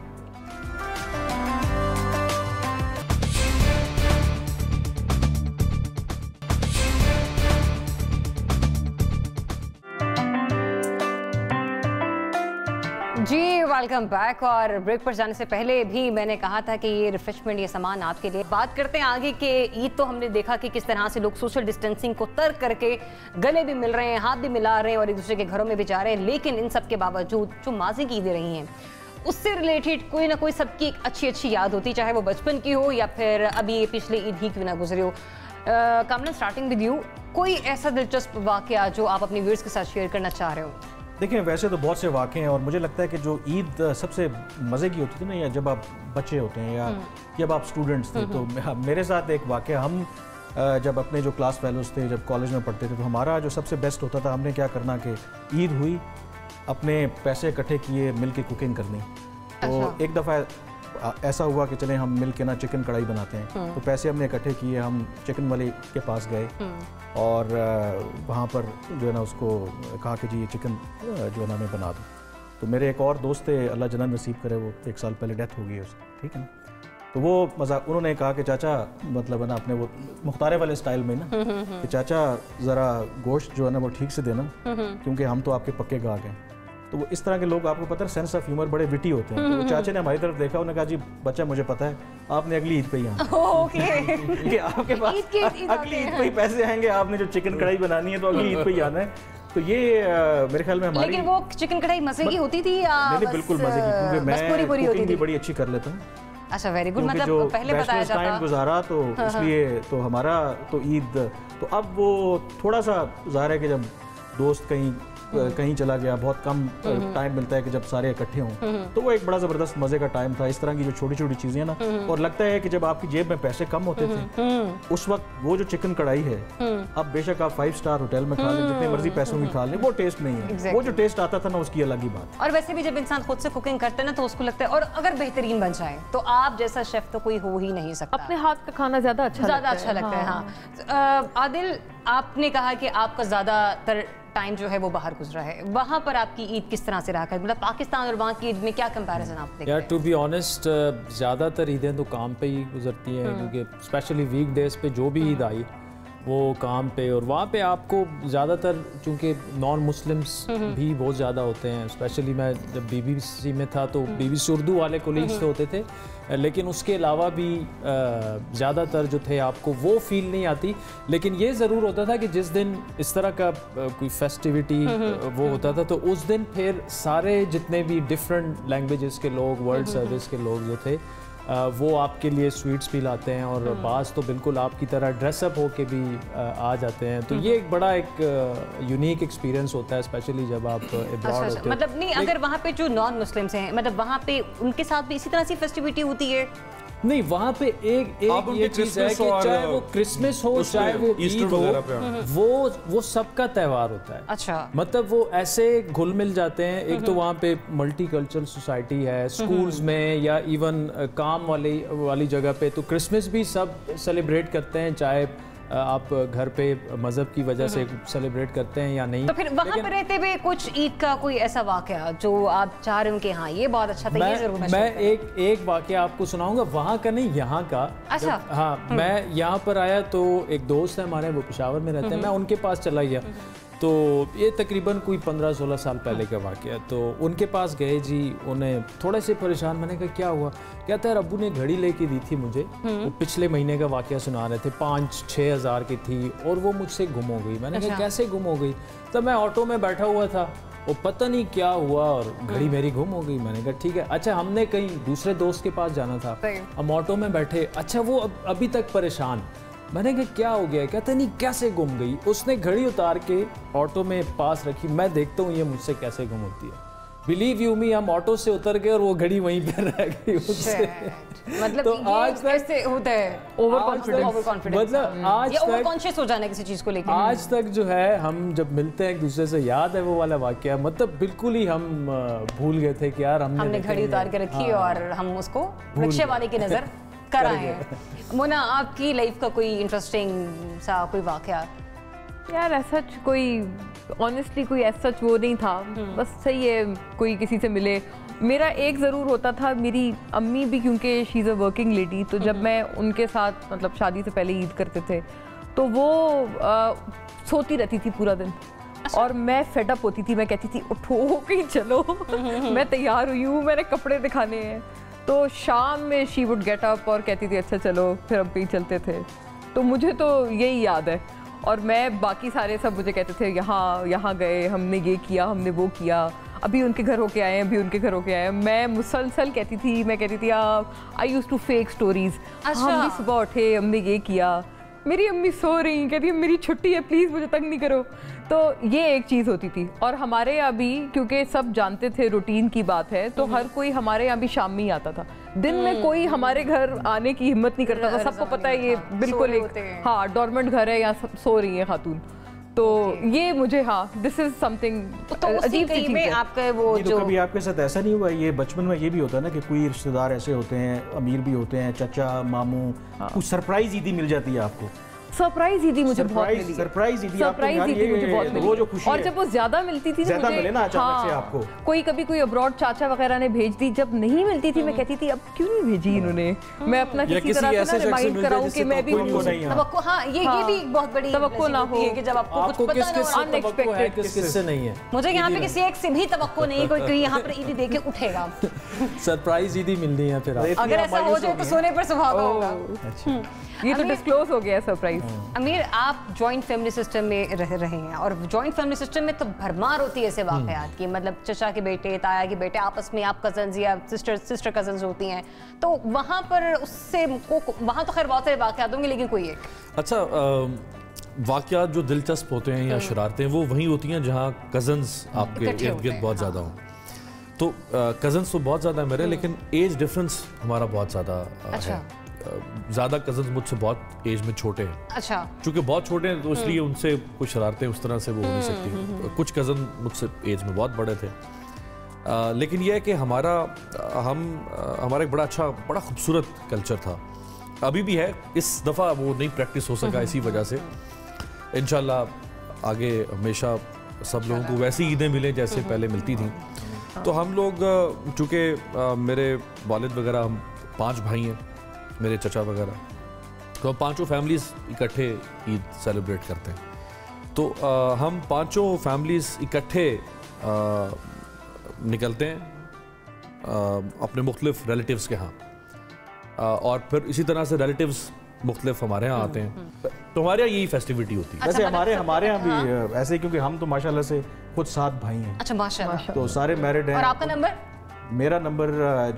S1: जी वेलकम बैक। और ब्रेक पर जाने से पहले भी मैंने कहा था कि ये रिफ्रेशमेंट, ये सामान आपके लिए। बात करते हैं आगे कि ईद तो हमने देखा कि किस तरह से लोग सोशल डिस्टेंसिंग को तर्क करके गले भी मिल रहे हैं, हाथ भी मिला रहे हैं और एक दूसरे के घरों में भी जा रहे हैं। लेकिन इन सब के बावजूद जो माजी की ईदें रही हैं उससे रिलेटेड कोई ना कोई सबकी एक अच्छी याद होती, चाहे वो बचपन की हो या फिर अभी ये पिछले ईद ही क्यों ना गुजरे हो। कामरान, स्टार्टिंग विद यू, कोई ऐसा दिलचस्प वाकया जो आप अपनी व्यूअर्स के साथ शेयर करना चाह रहे हो?
S2: देखिए, वैसे तो बहुत से वाक़े हैं और मुझे लगता है कि जो ईद सबसे मज़े की होती थी ना, या जब आप बच्चे होते हैं या जब आप स्टूडेंट्स थे, तो मेरे साथ एक वाक़या, हम जब अपने जो क्लास फेलोज़ थे, जब कॉलेज में पढ़ते थे, तो हमारा जो सबसे बेस्ट होता था, हमने क्या करना कि ईद हुई, अपने पैसे इकट्ठे किए, मिल के कुकिंग करनी। तो एक दफ़ा ऐसा हुआ कि चले हम मिल के ना चिकन कढ़ाई बनाते हैं। तो पैसे हमने इकट्ठे किए, हम चिकन वाले के पास गए और वहाँ पर जो है ना उसको कहा कि जी ये चिकन जो है ना हमें बना दो। तो मेरे एक और दोस्त थे, अल्लाह जन्नत नसीब करे, वो 1 साल पहले डेथ हो गई है उसकी, ठीक है ना। तो वो मजाक, उन्होंने कहा कि चाचा, मतलब है ना अपने वो मुख्तारे वाले स्टाइल में ना, कि चाचा ज़रा गोश्त जो है ना वो ठीक से देना, क्योंकि हम तो आपके पक्के गाहक हैं। तो वो इस तरह के लोग, आपको पता है, सेंस ऑफ ह्यूमर बड़े विटी होते हैं। तो वो चाचा ने हमारी तरफ देखा, उन्होंने कहा जी बच्चा मुझे पता है, आपने अगली ईद पे ही आना कि आपके पास अगली ईद पे ही पैसे आएंगे, आपने जो चिकन कढ़ाई बनानी है तो अगली ईद पे ही आना है। तो ये मेरे ख्याल में हमारी,
S1: लेकिन वो चिकन कढ़ाई मजे की होती थी या
S2: नहीं, बिल्कुल मजे की, क्योंकि मैं कुकिंग भी बड़ी अच्छी कर लेता हूँ।
S1: अच्छा, वेरी गुड। मतलब पहले बताया जाता
S2: टाइम गुजारा तो इसलिए तो हमारा तो ईद, तो अब वो थोड़ा सा ज़ाहिर है कि जब दोस्त कहीं चला गया, बहुत कम टाइम मिलता है कि जब सारे इकट्ठे हों, तो वो एक बड़ा ज़बरदस्त मज़े का टाइम था। इस तरह की जो छोटी छोटी चीज़ें ना, और लगता है कि जब आपकी जेब में पैसे कम होते थे उस वक्त वो जो चिकन कढ़ाई है, अब बेशक आप 5 स्टार होटल में खा लें, जितने मर्जी पैसों की खा लें, वो टेस्ट नहीं है। वो जो टेस्ट आता था ना, उसकी अलग ही बात।
S1: और वैसे भी जब इंसान खुद से कुकिंग करते हैं ना, तो उसको लगता है, और अगर बेहतरीन बन जाए तो आप जैसा शेफ तो कोई हो ही नहीं सकता।
S4: अपने हाथ का खाना ज़्यादा अच्छा लगता है।
S1: हाँ, आदिल, आपने कहा कि आपका ज़्यादातर टाइम जो है वो बाहर गुजरा है, वहाँ पर आपकी ईद किस तरह से रहा है? मतलब पाकिस्तान और वहाँ की ईद में क्या कंपैरिजन आप देखते हैं?
S3: यार टू बी ऑनेस्ट, ज़्यादातर ईदें तो काम पे ही गुजरती हैं, क्योंकि स्पेशली वीक डेज पे जो भी ईद आई वो काम पे, और वहाँ पे आपको ज़्यादातर चूँकि नॉन मुस्लिम्स भी बहुत ज़्यादा होते हैं, स्पेशली मैं जब BBC में था तो BBC उर्दू वाले कोलीग्स तो होते थे, लेकिन उसके अलावा भी ज़्यादातर जो थे आपको वो फील नहीं आती। लेकिन ये ज़रूर होता था कि जिस दिन इस तरह का कोई फेस्टिविटी वो होता था तो उस दिन फिर सारे जितने भी डिफरेंट लैंग्वेजेस के लोग, वर्ल्ड सर्विस के लोग जो थे वो आपके लिए स्वीट्स भी लाते हैं, और बाज़ तो बिल्कुल आपकी तरह ड्रेसअप होके भी आ जाते हैं। तो ये एक बड़ा एक यूनिक एक्सपीरियंस होता है, स्पेशली जब आप अब्रॉड होते हैं।
S1: मतलब नहीं, अगर वहाँ पे जो नॉन मुस्लिम्स हैं, मतलब वहाँ पे उनके साथ भी इसी तरह से फेस्टिविटी होती है?
S3: नहीं, वहाँ पे एक ये चीज़ है कि चाहे वो क्रिसमस हो चाहे वो ईद हो, वो सबका त्यौहार होता है।
S1: अच्छा,
S3: मतलब वो ऐसे घुल मिल जाते हैं। एक तो वहाँ पे मल्टी कल्चरल सोसाइटी है, स्कूल्स में या इवन काम वाली जगह पे तो क्रिसमस भी सब सेलिब्रेट करते हैं, चाहे आप घर पे मज़हब की वजह से सेलिब्रेट करते हैं या नहीं।
S1: तो फिर वहाँ पे रहते हुए कुछ ईद का कोई ऐसा वाकया जो आप चाह रहे हो कि हाँ ये बहुत अच्छा था, ये जरूर
S3: मैं एक वाकया आपको सुनाऊंगा, वहाँ का नहीं, यहाँ का।
S1: अच्छा।
S3: हाँ, मैं यहाँ पर आया तो एक दोस्त है हमारे, वो पेशावर में रहते हैं, मैं उनके पास चला गया। तो ये तकरीबन कोई 15-16 साल पहले का वाक़या। तो उनके पास गए जी, उन्हें थोड़े से परेशान, मैंने कहा क्या हुआ? कहता है अब्बू ने घड़ी लेके दी थी मुझे, वो पिछले महीने का वाक़या सुना रहे थे, 5-6 हज़ार की थी और वो मुझसे गुम हो गई। मैंने कहा कैसे गुम हो गई? तो मैं ऑटो में बैठा हुआ था, वो पता नहीं क्या हुआ और घड़ी मेरी गुम हो गई। मैंने कहा ठीक है। अच्छा, हमने कहीं दूसरे दोस्त के पास जाना था, हम ऑटो में बैठे। अच्छा, वो अभी तक परेशान। मैंने कहा क्या हो गया? कहते नहीं कैसे गुम गई? उसने घड़ी उतार के ऑटो में पास रखी, मैं देखता हूँ ये मुझसे कैसे गुम होती है। बिलीव यू मी, हम ऑटो से उतर गए और वो घड़ी वहीं पर रह गई उससे।
S1: मतलब
S3: तो आज
S1: कैसे होता है ओवर कॉन्फिडेंस,
S3: मतलब आज तक
S1: ओवर कॉन्शियस हो जाना किसी चीज को लेकर।
S3: आज तक जो है हम जब मिलते हैं एक दूसरे से, याद है वो वाला वाकया, मतलब बिल्कुल ही हम भूल गए थे कि यार हमने
S1: घड़ी उतार के रखी और हम उसको रिक्शे वाले की नजर कर आए हैं। मोना, आपकी लाइफ का कोई इंटरेस्टिंग सा कोई वाकया?
S4: यार ऐसा कोई ऑनेस्टली कोई ऐसा वो नहीं था, बस सही है कोई किसी से मिले। मेरा एक ज़रूर होता था, मेरी अम्मी भी क्योंकि she is a working lady, तो जब मैं उनके साथ मतलब शादी से पहले ईद करते थे तो वो सोती रहती थी पूरा दिन। अच्छा। और मैं फेडअप होती थी, मैं कहती थी उठो कहीं चलो मैं तैयार हुई हूँ, मैंने कपड़े दिखाने हैं। तो शाम में शी वुड गेट अप और कहती थी अच्छा चलो, फिर हम कहीं चलते थे। तो मुझे तो यही याद है। और मैं बाकी सारे सब मुझे कहते थे यहाँ गए, हमने ये किया, हमने वो किया, अभी उनके घर होके आए, अभी उनके घर होके आए। मैं मुसलसल कहती थी, मैं कहती थी I used to fake stories. हम भी सुबह उठे, हमने ये किया, मेरी अम्मी सो रही, कहती है मेरी छुट्टी है, प्लीज़ मुझे तंग नहीं करो। तो ये एक चीज़ होती थी। और हमारे यहाँ भी क्योंकि सब जानते थे रूटीन की बात है, तो हर कोई हमारे यहाँ भी शाम में ही आता था। दिन में कोई हमारे घर आने की हिम्मत नहीं करता था, सबको पता है ये बिल्कुल एक हाँ डॉर्मेंट घर है, यहाँ सो रही है खातून। तो ये मुझे दिस इज समथिंग
S1: अजीब सी चीज़ है। आपका वो
S2: जो कभी आपके साथ ऐसा नहीं हुआ? ये बचपन में ये भी होता है ना कि कोई रिश्तेदार ऐसे होते हैं, अमीर भी होते हैं, चाचा मामू, कुछ सरप्राइज ईदी मिल जाती है आपको?
S4: सरप्राइज ईदी मुझे बहुत मिली।
S2: सरप्राइज ईदी
S4: मुझे बहुत मिली।
S2: वो जो खुशी
S4: और जब वो ज्यादा मिलती थी
S2: ज्यादा मिले ना अचानक से आपको,
S4: कोई अब्रॉड चाचा वगैरह ने भेज दी, जब नहीं मिलती थी मैं कहती थी अब क्यों नहीं भेजी इन्होंने, मैं अपना किसी तरह से रिमाइंड कराऊं कि मैं भी
S1: तवक्को। हाँ, ये भी बहुत बड़ी
S4: तवक्को ना हो
S1: कि जब आपको कुछ पता ना,
S3: अनएक्सपेक्टेड किससे नहीं है।
S1: मुझे यहाँ पे किसी एक से भी तवक्को नहीं, कोई यहाँ पर ईदी देके उठेगा।
S3: सरप्राइज ईदी मिलनी है फिर
S1: अगर ऐसा हो जाए तो सोने पर सुहागा होगा।
S4: ये तो डिस्क्लोज हो गया सरप्राइज।
S1: अमीर, आप जॉइंट फैमिली सिस्टम में रह रहे हैं और जॉइंट फैमिली सिस्टम में तो भरमार होती है ऐसे वाकयात की, मतलब चचा के बेटे, ताया के बेटे, आपस में आप कजन्स या सिस्टर कजन्स होती हैं, तो वहाँ पर उससे वहाँ तो खैर बहुत सारे वाकयात होंगे, लेकिन कोई एक
S5: अच्छा वाकयात जो दिलचस्प होते हैं या शरारतें, वो वहीं होती हैं जहाँ कजन्स आपके इर्द गिर्द बहुत ज़्यादा हों। तो कजन्स तो बहुत ज़्यादा है मेरे, लेकिन एज डिफरेंस हमारा बहुत ज़्यादा है। ज़्यादा कजन्स मुझसे बहुत एज में छोटे हैं। अच्छा। चूँकि बहुत छोटे हैं तो इसलिए उनसे कुछ शरारतें उस तरह से वो हो नहीं सकती। कुछ कज़न मुझसे एज में बहुत बड़े थे, लेकिन यह है कि हमारा एक बड़ा खूबसूरत कल्चर था, अभी भी है। इस दफ़ा वो नहीं प्रैक्टिस हो सका इसी वजह से। इंशाल्लाह आगे हमेशा सब लोगों को वैसी ईदें मिलें जैसे पहले मिलती थी। तो हम लोग चूँकि मेरे वालिद वगैरह, हम 5 भाई हैं, मेरे चचा वगैरह, तो हम पांचों फैमिलीज इकट्ठे ईद सेलिब्रेट करते हैं। तो हम पांचों फैमिलीज इकट्ठे निकलते हैं अपने मुख्तलिफ रिलेटिव्स के यहाँ, और फिर इसी तरह से रिलेटिव्स मुख्तलिफ हमारे यहाँ आते हैं। तो हमारे यहाँ यही फेस्टिविटी होती है।
S2: वैसे हमारे यहाँ भी ऐसे, क्योंकि हम तो माशाल्लाह से खुद 7 भाई हैं।
S1: अच्छा माशाल्लाह।
S2: तो सारे मैरिड हैं।
S1: और आपका नंबर?
S2: मेरा नंबर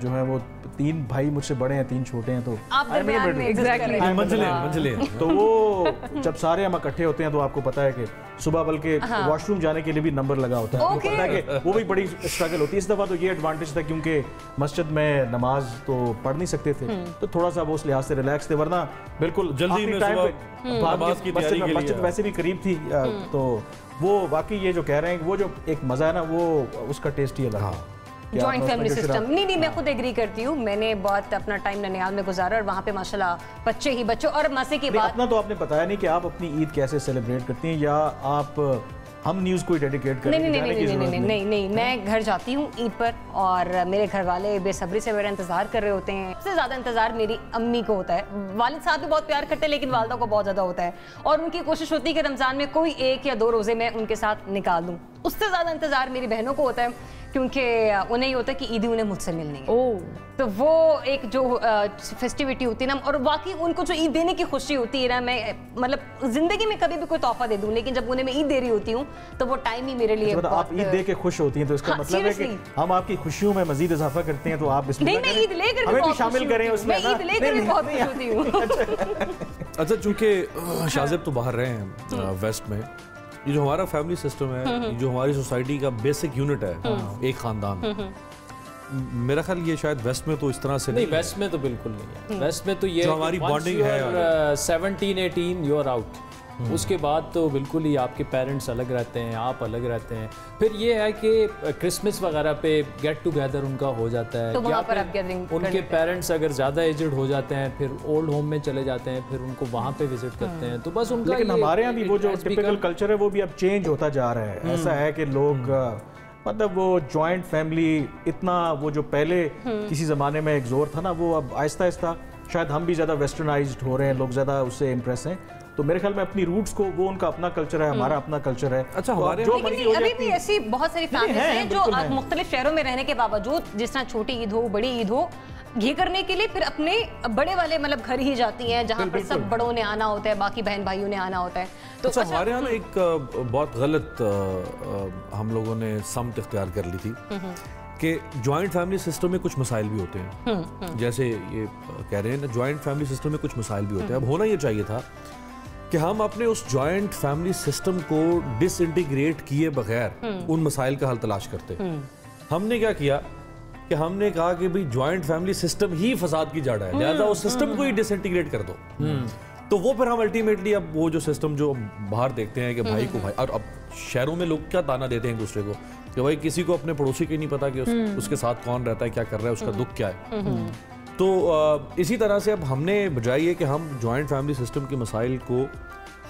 S2: जो है वो 3 भाई मुझसे बड़े हैं, 3 छोटे हैं। तो
S1: आप दरमियान में
S4: Exactly.
S5: मंजिलें
S2: तो वो जब सारे हम इकट्ठे होते हैं तो आपको पता है कि सुबह बल्कि वॉशरूम जाने के लिए भी नंबर लगा होता है। आपको पता है कि वो भी बड़ी स्ट्रगल होती है। इस दफ़ा तो ये एडवांटेज था क्योंकि मस्जिद में नमाज तो पढ़ नहीं सकते थे, तो थोड़ा सा वो उस लिहाज से रिलैक्स थे, वरना बिल्कुल
S5: जल्दी में
S2: टाइम
S5: नमाज की तैयारी के लिए।
S2: मस्जिद वैसे भी करीब थी, तो वो वाकई ये जो कह रहे हैं वो जो एक मजा है ना, वो उसका टेस्ट ही अलग है।
S1: Joint family system. नहीं, मैं खुद एग्री करती हूँ। मैंने बहुत अपना टाइम ननियाल में गुजारा और वहाँ पे माशाल्लाह बच्चे ही बच्चे। और मजे की बात,
S2: अपना तो आपने बताया नहीं कि आप अपनी ईद कैसे सेलिब्रेट करती हैं, या आप हम न्यूज़ को डेडिकेट करें?
S1: नहीं, मैं घर जाती हूँ ईद पर और मेरे घर वाले बेसब्री से मेरा इंतजार कर रहे होते हैं। सबसे ज़्यादा इंतजार मेरी अम्मी को होता है। वालिद साहब भी बहुत प्यार करते हैं, लेकिन वालदा को बहुत ज़्यादा होता है, और उनकी कोशिश होती है कि रमज़ान में कोई 1 या 2 रोज़े मैं उनके साथ निकाल दूँ। उससे ज़्यादा इंतजार मेरी बहनों को होता है, क्योंकि उन्हें ये होता है कि ईदी उन्हें मुझसे मिलनी है। तो वो एक जो फेस्टिविटी होती है ना, और वाकई उनको जो ईद देने की खुशी होती है ना, मैं मतलब जिंदगी में कभी भी कोई तोहफा दे दूं, लेकिन जब उन्हें मैं ईद दे रही होती हूँ तो वो टाइम ही मेरे लिए
S2: मतलब आप ईद दे के खुश होती हैं, तो इसका मतलब है कि हम आपकी खुशियों में मजीद इजाफा करते हैं। तो आप इसमें
S1: नहीं, मैं ईद लेकर
S2: हमें भी शामिल करें उसमें।
S1: मैं ईद लेकर भी बहुत खुश होती हूँ।
S5: अच्छा, चूंकि शाजिब तो बाहर रहे हैं वेस्ट में, ये जो हमारा फैमिली सिस्टम है, ये जो हमारी सोसाइटी का बेसिक यूनिट है, एक खानदान, मेरा ख्याल ये शायद वेस्ट में तो इस तरह से
S3: नहीं, वेस्ट में तो बिल्कुल नहीं है। वेस्ट में तो ये
S5: जो हमारी बॉन्डिंग है
S3: 17-18 यू आर आउट। उसके बाद तो बिल्कुल ही आपके पेरेंट्स अलग रहते हैं, आप अलग रहते हैं। फिर ये है कि क्रिसमस वगैरह पे गेट टुगेदर उनका हो जाता है,
S1: तो वहाँ पर
S3: आप
S1: गैदरिंग
S3: उनके पेरेंट्स अगर ज़्यादा एजड हो जाते हैं फिर ओल्ड होम में चले जाते हैं, फिर उनको वहाँ पे विजिट करते हैं। तो बस उनका,
S2: लेकिन हमारे यहाँ भी वो जो टिपिकल कल्चर है वो भी अब चेंज होता जा रहा है। ऐसा है कि लोग मतलब वो जॉइंट फैमिली इतना, वो जो पहले किसी ज़माने में एक जोर था ना, वो अब आहिस्ता आहिस्ता शायद हम भी ज़्यादा वेस्टर्नाइज्ड हो रहे हैं, लोग ज़्यादा उससे इम्प्रेस हैं। तो मेरे ख्याल में अपनी रूट्स को, वो उनका अपना कल्चर है, हमारा अपना कल्चर है।
S5: अच्छा,
S2: तो
S5: हमारे
S2: जो
S1: लेकिन अभी भी ऐसी बहुत सारी फैमिलीज हैं जो मुख्तलिफ शहरों में रहने के बावजूद, जिस तरह छोटी ईद हो बड़ी ईद हो, ये करने के लिए फिर अपने बड़े वाले मतलब घर ही जाती हैं, जहाँ पर सब बड़ों ने आना होता है, बाकी बहन भाइयों ने आना होता है। तो
S5: अच्छा, हमारे यहाँ ना एक बहुत गलत हम लोगों ने समत इख्तियार कर ली थी कि जॉइंट फैमिली सिस्टम में कुछ मसाइल भी होते हैं। जैसे ये कह रहे हैं ना, जॉइंट फैमिली सिस्टम में कुछ मसाइल भी होते हैं। अब होना ये चाहिए था कि हम अपने उस जॉइंट फैमिली सिस्टम को डिसइंटीग्रेट किए बगैर उन मसाइल का हल तलाश करते। हमने क्या किया कि हमने कहा कि भाई जॉइंट फैमिली सिस्टम ही फसाद की जड़ है, लिहाजा उस सिस्टम को ही डिसइंटीग्रेट कर दो। तो वो फिर हम अल्टीमेटली अब वो जो सिस्टम जो बाहर देखते हैं कि भाई को भाई, और अब शहरों में लोग क्या ताना देते हैं एक दूसरे को कि भाई किसी को अपने पड़ोसी के नहीं पता कि उसके साथ कौन रहता है, क्या कर रहा है, उसका दुख क्या है। तो इसी तरह से अब हमने बजाय ये कि हम जॉइंट फैमिली सिस्टम के मसाइल को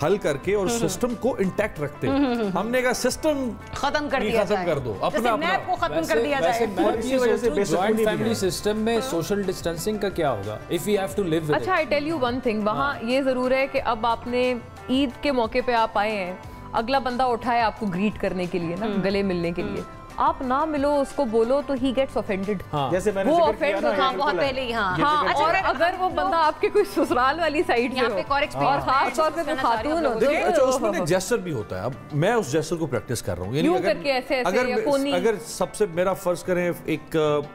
S5: हल करके और सिस्टम को इंटैक्ट रखते हैं, हमने कहा सिस्टम
S1: खत्म कर दिया जाए,
S5: कर दो, अपना
S1: नैप को खत्म कर दिया जाए।
S3: जॉइंट फैमिली सिस्टम में सोशल डिस्टेंसिंग का क्या होगा if we have to live with it?
S4: अच्छा, I tell you one thing, वहाँ ये जरूर है कि अब आपने ईद के मौके पे आप आए हैं, अगला बंदा उठाए आपको ग्रीट करने के लिए ना, गले मिलने के लिए, आप ना मिलो, उसको बोलो तो ही गेट्स ऑफेंडेड।
S2: जैसे मैंने
S4: वो
S2: जिक्र
S4: ऑफेंड
S2: किया ना,
S4: होता
S2: ये
S1: बहुत
S2: बिल्कुल है।
S1: पहले ही, हाँ।
S4: हाँ, और अगर वो बंदा आपके कोई ससुराल वाली साइड से
S1: यहाँ पे
S4: हो
S1: correct
S4: और खास तौर पे कोई खातून हो,
S5: देखिए, अच्छा उसमें एक जेस्चर भी होता है। अब मैं उस जेस्चर को प्रैक्टिस कर रहा हूँ, यानी
S4: यूं करके ऐसे ऐसे या फोनी।
S5: अगर सबसे मेरा फर्ज करें एक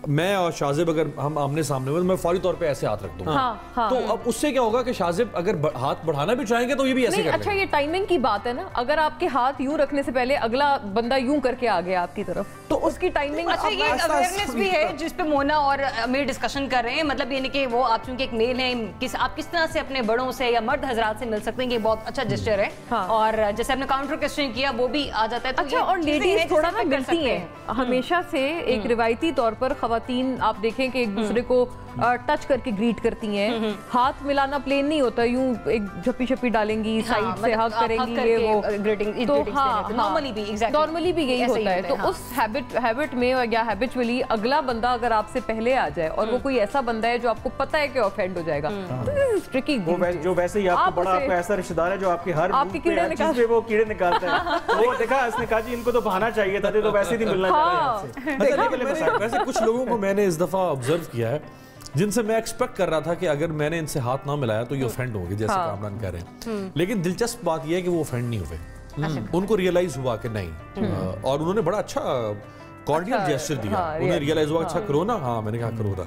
S5: मैं और शाजिब अगर हम आमने सामने हो, मैं फौरी तौर पे ऐसे हाथ रख दूंगा।
S4: हाँ।
S5: तो अब उससे क्या होगा कि शाजिब अगर हाथ बढ़ाना भी चाहेंगे तो ये भी ऐसे
S4: नहीं,
S5: कर
S4: अच्छा
S5: लेंगे।
S4: ये टाइमिंग की बात है ना, अगर आपके हाथ यूं रखने से पहले अगला बंदा यूं करके आ गया आपकी तरफ, तो उसकी टाइमिंग।
S1: अच्छा, ये अवेयरनेस भी है जिस पे मोना और अमीर डिस्कशन कर रहे हैं। मतलब ये नहीं कि वो आप चूंकि एक मेल हैं, आप किस तरह से अपने बड़ों से या मर्द हजरात से मिल सकते हैं, ये बहुत अच्छा जेस्चर है।
S4: हाँ।
S1: और जैसे आपने काउंटर क्वेश्चन किया वो भी आ जाता है। तो
S4: अच्छा, और लेडीज थोड़ा ना मिलती हैं हमेशा से, एक रिवायती तौर पर खवातीन आप देखें कि एक दूसरे को टच करके ग्रीट करती हैं, हाथ मिलाना प्लेन नहीं होता, यूं एक झप्पी छप्पी डालेंगी, साइड से हग करेंगी, ये वो ग्रीटिंग। तो हाँ, नॉर्मली भी यही होता है। तो उस हैबिट हैबिट में या हैबिचुअली अगला बंदा अगर आपसे पहले आ जाए और वो कोई ऐसा बंदा है जो आपको पता है कि ऑफेंड हो जाएगा, तो दिस इज ट्रिकी।
S2: जो वैसे ही आपको बड़ा आपका ऐसा रिश्तेदार है जो आपके हर
S4: आपके कीड़े
S2: वो कीड़े निकालता है, वो देखा इसने कहा जी इनको तो बहाना चाहिए था, तो वैसे नहीं मिलना चाहिए।
S5: वैसे कुछ लोगों को मैंने इस दफा ऑब्जर्व किया है जिनसे मैं एक्सपेक्ट कर रहा था कि अगर मैंने इनसे हाथ ना मिलाया तो ये ऑफेंड होंगे, जैसे कामरान कह रहे हैं, लेकिन दिलचस्प बात यह है कि वो ऑफेंड नहीं हुए। उनको रियलाइज हुआ कि नहीं, और उन्होंने बड़ा अच्छा कॉर्डियल जेस्चर दिया। उन्हें रियलाइज हुआ अच्छा कोरोना, हाँ मैंने कहा कोरोना।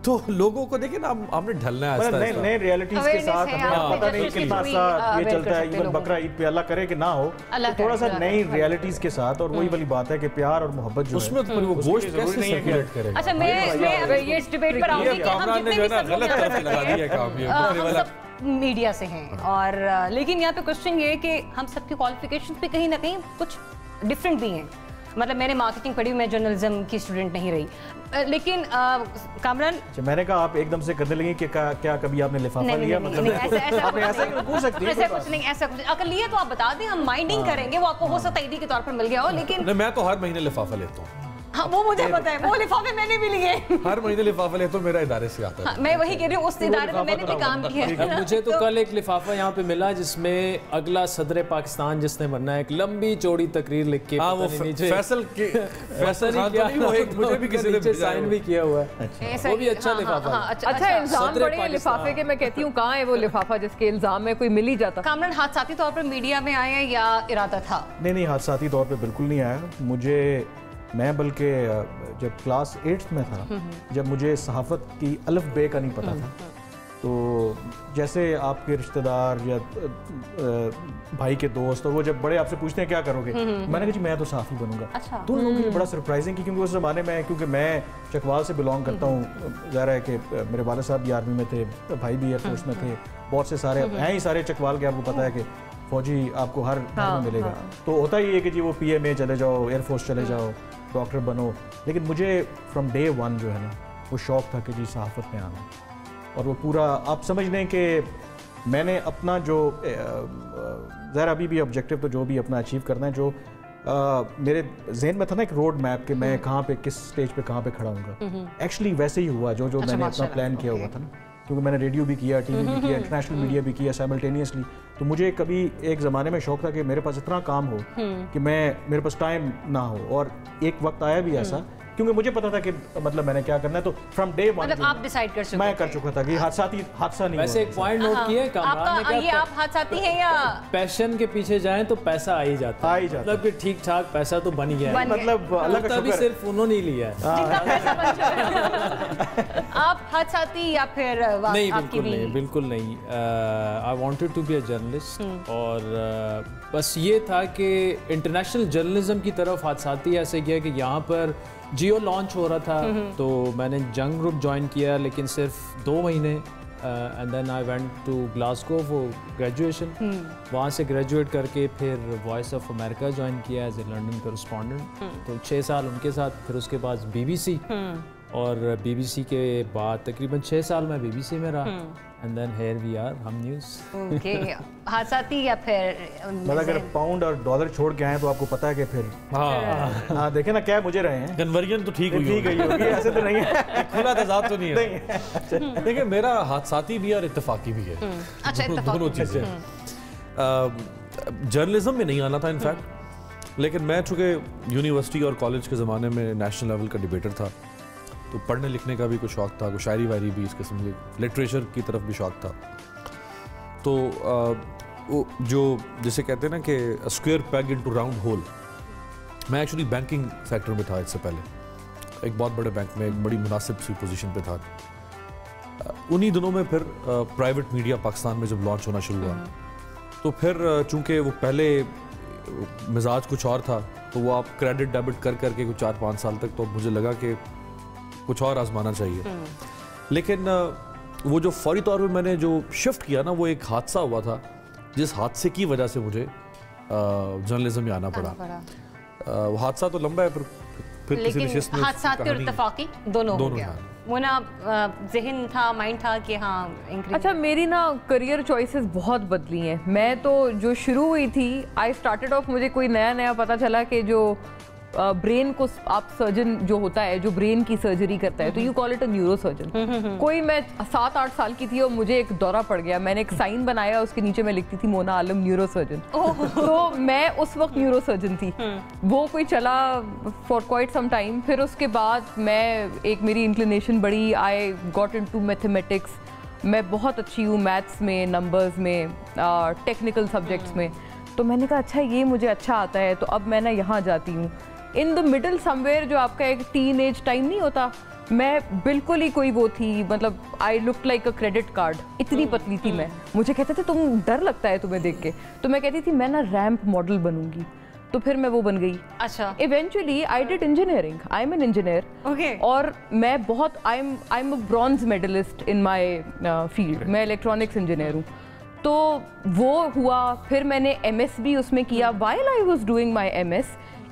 S5: तो लोगों को देखिए ना, हमने ढलना है
S2: नए रियलिटीज के साथ, हमें पता नहीं कि साथ ये चलता है। इवन बकरा ईद पे अल्लाह करे कि ना हो, थोड़ा सा नई रियलिटीज के साथ, और वही वाली बात है कि प्यार और मोहब्बत जो
S5: उसमें तो वो गोश्त कैसे सर्कुलेट करेगा।
S1: अच्छा मैं ये इस डिबेट पर आऊंगी कि हम जितने भी सब
S5: गलत तरफ लगा दिया काम, ये
S1: मीडिया से हैं, और लेकिन यहाँ पे क्वेश्चन ये है कि हम सबके क्वालिफिकेशन पे कहीं ना कहीं कुछ डिफरेंट भी हैं। मतलब मैंने मार्केटिंग पढ़ी, मैं जर्नलिज्म की स्टूडेंट नहीं रही, लेकिन कामरान
S2: मैंने कहा आप एकदम से करने लगी कि क्या कभी आपने लिफाफा लिया? मतलब
S1: ऐसा पूछ सकती हैं, ऐसा कुछ नहीं, ऐसा कुछ अगर लिया तो आप बता दें, हम माइंडिंग करेंगे। वो आपको हो सकता है ईदी के तौर पर मिल गया हो, लेकिन
S5: मैं तो हर महीने लिफाफा लेता हूँ।
S1: हाँ, वो मुझे पता है, वो लिफाफे मैंने भी लिए।
S5: हर महीने लिफाफा ले तो मेरा इदारे से आता है।
S1: हाँ, मैं वही कह रही हूँ, उस इदारे में मैंने भी काम किया है।
S3: मुझे तो कल एक लिफाफा यहाँ पे मिला जिसमें अगला सदर पाकिस्तान जिसने बनना है, एक लंबी चौड़ी तकरीर लिख के,
S5: हाँ वो फैसल खान तो नहीं, वो एक मुझे भी किसी ने
S3: साइन भी किया हुआ है, वो भी अच्छा लिफाफा।
S4: अच्छा इल्जाम बड़े हैं लिफाफे के, मैं कहती हूँ कहाँ है वो लिफाफा जिसके इल्जाम में कोई मिल ही जाता।
S1: कामरान हादसाती तौर पर मीडिया में आए या इरादा था?
S2: नहीं, हादसाती तौर पे बिल्कुल नहीं आया मुझे। मैं बल्कि जब क्लास 8th में था, जब मुझे सहाफ़त की अलिफ बे का नहीं पता था, तो जैसे आपके रिश्तेदार या भाई के दोस्त, और वो जब बड़े आपसे पूछते हैं क्या करोगे, मैंने कहा जी मैं तो सहाफ़ी बनूंगा।
S1: अच्छा।
S2: तो उन लोगों के लिए बड़ा सरप्राइजिंग, क्योंकि उस ज़माने में, क्योंकि मैं चकवाल से बिलोंग करता हूँ, ज़ाहिर है कि मेरे वाले साहब भी आर्मी में थे, भाई भी एयरफोर्स में थे, बहुत से सारे हैं ही सारे चकवाल के, आपको पता है कि फौजी आपको हर घर में मिलेगा। तो होता ही है कि जी वो PMA चले जाओ, एयरफोर्स चले जाओ, डॉक्टर बनो। लेकिन मुझे फ्रॉम डे 1 जो है ना, वो शौक़ था कि जी सहाफ़त में आना, और वो पूरा आप समझ लें कि मैंने अपना जो ज़रा अभी भी ऑब्जेक्टिव तो जो भी अपना अचीव करना है, जो मेरे जहन में था ना एक रोड मैप कि मैं कहाँ पे किस स्टेज पे कहाँ पे खड़ा हूँगा, एक्चुअली वैसे ही हुआ जो मैंने अपना प्लान किया हुआ था ना, क्योंकि मैंने रेडियो भी किया, TV भी किया, इंटरनेशनल मीडिया भी किया साइमल्टेनियसली। तो मुझे कभी एक ज़माने में शौक़ था कि मेरे पास इतना काम हो कि मेरे पास टाइम ना हो, और एक वक्त आया भी ऐसा, क्योंकि मुझे पता था कि मतलब मैंने क्या करना है। तो फ्रॉम डे 1
S1: मतलब आप डिसाइड कर चुके
S2: मैं कर चुका था कि हादसा नहीं।
S3: वैसे एक पॉइंट नोट किया है कामरान ने,
S1: ये आप हादसाती हैं या
S3: पैशन के पीछे जाएं तो पैसा आ ही जाता है, मतलब कि ठीक ठाक पैसा तो बन गया है,
S2: मतलब अल्लाह का शुक्र है,
S3: सिर्फ उन्होंने ही लिया
S1: है। आप हादसाती या फिर
S3: नहीं, बिल्कुल नहीं। I wanted to be a journalist, और बस ये था कि इंटरनेशनल जर्नलिज्म की तरफ हादसाती ऐसे किया कि यहाँ पर जियो लॉन्च हो रहा था, तो मैंने जंग ग्रुप ज्वाइन किया, लेकिन सिर्फ 2 महीने, and then I went to Glasgow for graduation. वहाँ से ग्रेजुएट करके फिर वॉइस ऑफ अमेरिका ज्वाइन किया एज ए लंदन कॉरेस्पॉन्डेंट, तो 6 साल उनके साथ, फिर उसके बाद BBC, और BBC के बाद तकरीबन 6 साल मैं BBC में रहा, and then here we are Hum news.
S1: Okay, हादसाती या फिर
S2: मतलब अगर पाउंड और डॉलर छोड़ के आए तो आपको पता है कि फिर हाँ देखे ना क्या मुझे रहे हैं,
S5: कन्वर्जन तो ठीक हुई
S2: होगी, ऐसे तो नहीं है,
S5: खुला तजाद तो नहीं है। देखिए मेरा हादसाती भी और इत्तेफाकी भी है,
S1: अच्छा
S5: दोनों चीज़ें। जर्नलिज्म में नहीं आना था इनफैक्ट, लेकिन मैं चूँकि यूनिवर्सिटी और कॉलेज के ज़माने में नेशनल लेवल का डिबेटर था, तो पढ़ने लिखने का भी कुछ शौक़ था, कुछ शायरी वायरी भी, इस किस्म की लिटरेचर की तरफ भी शौक़ था। तो वो जो जिसे कहते हैं ना कि square peg into round whole, मैं एक्चुअली बैंकिंग सेक्टर में था इससे पहले, एक बहुत बड़े बैंक में एक बड़ी मुनासिब सी पोजीशन पे था। उन्हीं दिनों में फिर प्राइवेट मीडिया पाकिस्तान में जब लॉन्च होना शुरू हुआ, तो फिर चूँकि वो पहले मिजाज कुछ और था, तो वो आप क्रेडिट डेबिट कर करके कुछ 4-5 साल तक, तो मुझे लगा कि कुछ और आजमाना चाहिए। लेकिन वो जो फौरी तौर पे मैंने जो शिफ्ट किया ना, वो एक हादसा हुआ था, जिस हादसे की वजह से मुझे जर्नलिज्म में आना पड़ा। वो हादसा तो लंबा है, फिर किसी विशेष में
S1: हादसाती और इत्तेफाकी दोनों हो गया। वो ना जहन था, माइंड था कि हाँ।
S4: अच्छा, मेरी ना करियर चॉइसेस बहुत बदली हैं। मैं तो जो शुरू हुई थी, आई स्टार्टेड ऑफ, मुझे कोई नया पता चला कि जो ब्रेन को आप सर्जन जो होता है जो ब्रेन की सर्जरी करता है तो you call it a neuro surgeon. कोई मैं 7-8 साल की थी और मुझे एक दौरा पड़ गया, मैंने एक साइन बनाया, उसके नीचे मैं लिखती थी मोना आलम न्यूरो सर्जन। तो मैं उस वक्त न्यूरो सर्जन थी। वो कोई चला फॉर क्वाइट सम टाइम। फिर उसके बाद मेरी इंक्लिनेशन बढ़ी, आई गॉट इनटू मैथमेटिक्स। मैं बहुत अच्छी हूँ मैथ्स में, नंबर्स में, टेक्निकल सब्जेक्ट्स में। तो मैंने कहा अच्छा ये मुझे अच्छा आता है, तो अब मैं ना यहाँ जाती हूँ। इन द मिडल समवेयर जो आपका एक टीन एज टाइम नहीं होता, मैं बिल्कुल ही कोई वो थी, मतलब I look like a credit card, इतनी पतली थी मैं। मुझे कहते थे तुम डर लगता है तुम्हें देख के, तो मैं कहती थी मैं ना रैंप मॉडल बनूंगी। तो फिर मैं वो बन गई।
S1: अच्छा।
S4: Eventually I did engineering, I am an engineer.
S1: Okay.
S4: और मैं बहुत I am a bronze medallist in my field, मैं इलेक्ट्रॉनिक्स इंजीनियर हूँ। तो वो हुआ, फिर मैंने MS भी उसमें किया। While I was doing my MS,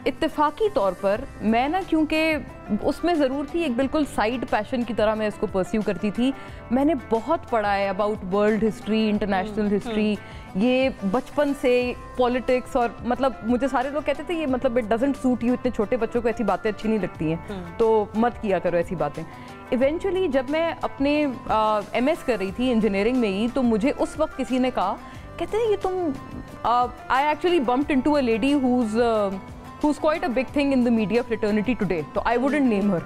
S4: इत्तेफाकी तौर पर मैं ना, क्योंकि उसमें ज़रूर थी एक बिल्कुल साइड पैशन की तरह मैं इसको परस्यू करती थी। मैंने बहुत पढ़ा है about world history, international history, ये बचपन से पॉलिटिक्स। और मतलब मुझे सारे लोग कहते थे ये मतलब इट डजंट सूट यू, इतने छोटे बच्चों को ऐसी बातें अच्छी नहीं लगती हैं, तो मत किया करो ऐसी बातें। इवेंचुअली जब मैं अपने MS कर रही थी इंजीनियरिंग में ही, तो मुझे उस वक्त किसी ने कहा, कहते हैं ये तुम I actually bumped into a lady who's quite a big thing in the media fraternity today, तो I wouldn't name her।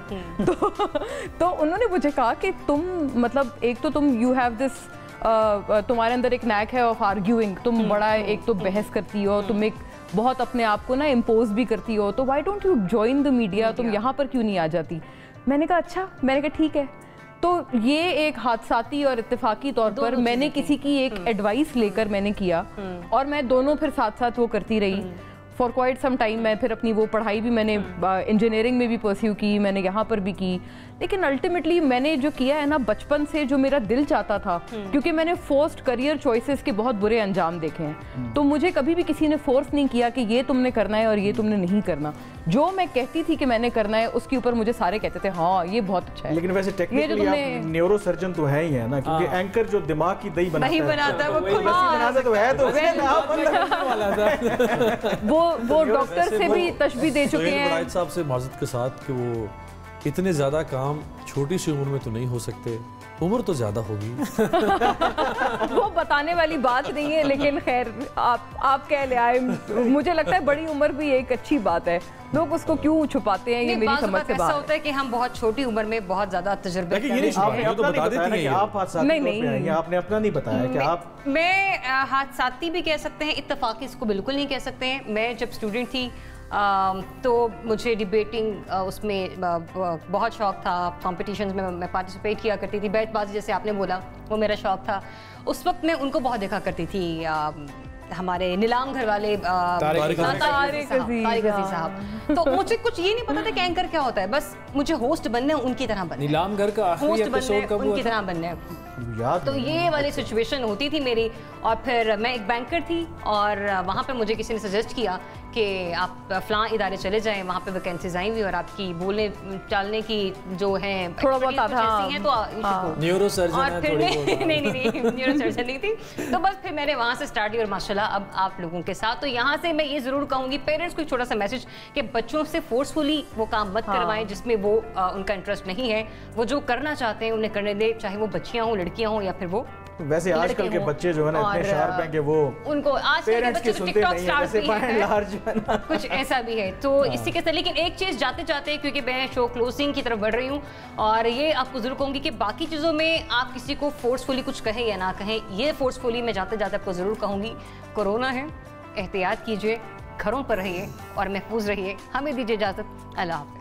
S4: तो उन्होंने मुझे कहा कि तुम मतलब एक तो तुम you have this तुम्हारे अंदर एक नैक है ऑफ आर्ग्यूइंग, तुम बड़ा एक तो बहस करती हो, तुम एक बहुत अपने आप को ना इम्पोज भी करती हो, तो why don't you join the media, तुम यहाँ पर क्यों नहीं आ जाती। मैंने कहा अच्छा, मैंने कहा ठीक है। तो ये एक हादसाती और इत्तेफाकी तौर पर मैंने किसी की एक एडवाइस लेकर मैंने किया, और मैं दोनों फिर साथ साथ वो करती रही फॉर क्वाइट सम टाइम। मैं फिर अपनी वो पढ़ाई भी मैंने इंजीनियरिंग में भी परस्यू की, मैंने यहाँ पर भी की। लेकिन अल्टीमेटली मैंने जो किया है ना, बचपन से जो मेरा दिल चाहता था, क्योंकि मैंने फोर्स्ड करियर चॉइसेस के बहुत बुरे अंजाम देखे हैं, तो मुझे कभी भी किसी ने फोर्स नहीं किया कि ये तुमने करना है और ये तुमने नहीं करना। जो मैं कहती थी कि मैंने करना है, उसके ऊपर मुझे सारे कहते थे हाँ ये बहुत अच्छा है।
S2: लेकिन वैसे टेक्निकली आप न्यूरो सर्जन तो है ही है ना, क्योंकि एंकर जो दिमाग की दही बनाता है वो है, तो
S4: वो डॉक्टर से भी तशबीह दे चुके हैं
S5: साहब से माजरत के साथ कि वो इतने ज्यादा काम छोटी सी उम्र में तो नहीं हो सकते, उम्र तो ज्यादा होगी।
S4: वो बताने वाली बात नहीं है, लेकिन खैर आप कह ले आए। मुझे लगता है बड़ी उम्र भी एक अच्छी बात है, लोग उसको क्यों छुपाते हैं, ये मेरी समझ से बाहर
S1: होता है कि हम बहुत छोटी उम्र में बहुत ज्यादा तजुर्बे
S2: नहीं, आपने अपना नहीं बताया कि आप।
S1: मैं हादसाती भी कह सकते हैं, इत्तेफाकी इसको बिल्कुल नहीं कह सकते हैं। मैं जब स्टूडेंट थी तो मुझे डिबेटिंग उसमें बहुत शौक था, कॉम्पिटिशन्स में मैं पार्टिसिपेट किया करती थी। बैतबाजी जैसे आपने बोला, वो मेरा शौक था। उस वक्त मैं उनको बहुत देखा करती थी, हमारे नीलाम घर वाले तारिक अज़ीज़ साहब। तो मुझे कुछ ये नहीं पता था कि एंकर क्या होता है, बस मुझे होस्ट बनना है, उनकी तरह बनना है।
S3: नीलाम घर का
S1: होस्ट बनना है, उनकी तरह बनना है। तो ये वाली सिचुएशन होती थी मेरी। और फिर मैं एक बैंकर थी, और वहाँ पे मुझे किसी ने सजेस्ट किया कि आप फ़लाँ इदारे चले जाएं, वहाँ पे वैकेंसीज आई हुई और आपकी बोलने चालने की जो है
S4: थोड़ा बहुत आता
S1: है, तो
S3: न्यूरो सर्जन है थोड़ी बहुत।
S1: नहीं न्यूरो सर्जन नहीं थी। तो बस फिर मैंने वहाँ से स्टार्ट किया, और माशाल्लाह अब आप लोगों के साथ। तो यहाँ से मैं ये ज़रूर कहूँगी पेरेंट्स को एक छोटा सा मैसेज कि बच्चों से फोर्सफुली वो काम मत करवाएं जिसमें वो उनका इंटरेस्ट नहीं है। वो जो करना चाहते हैं उन्हें करने दें, चाहे वो बच्चियाँ हों, लड़कियाँ हों, या फिर वो
S2: वैसे आजकल के बच्चे जो है ना इतने शार्प हैं कि वो
S1: उनको आजकल के बच्चे तो टिकटॉक स्टार्स भी हैं, कुछ ऐसा भी है। तो इसी के साथ लेकिन एक चीज़ जाते जाते, क्योंकि मैं शो क्लोजिंग की तरफ बढ़ रही हूँ, और ये आपको जरूर कहूँगी कि बाकी चीज़ों में आप किसी को फोर्सफुली कुछ कहें या ना कहें, ये फोर्सफुली मैं जाते जाते आपको ज़रूर कहूँगी, कोरोना है, एहतियात कीजिए, घरों पर रहिए और महफूज रहिए। हमें दीजिए इजाज़त, अल्लाह हाफ़िज़।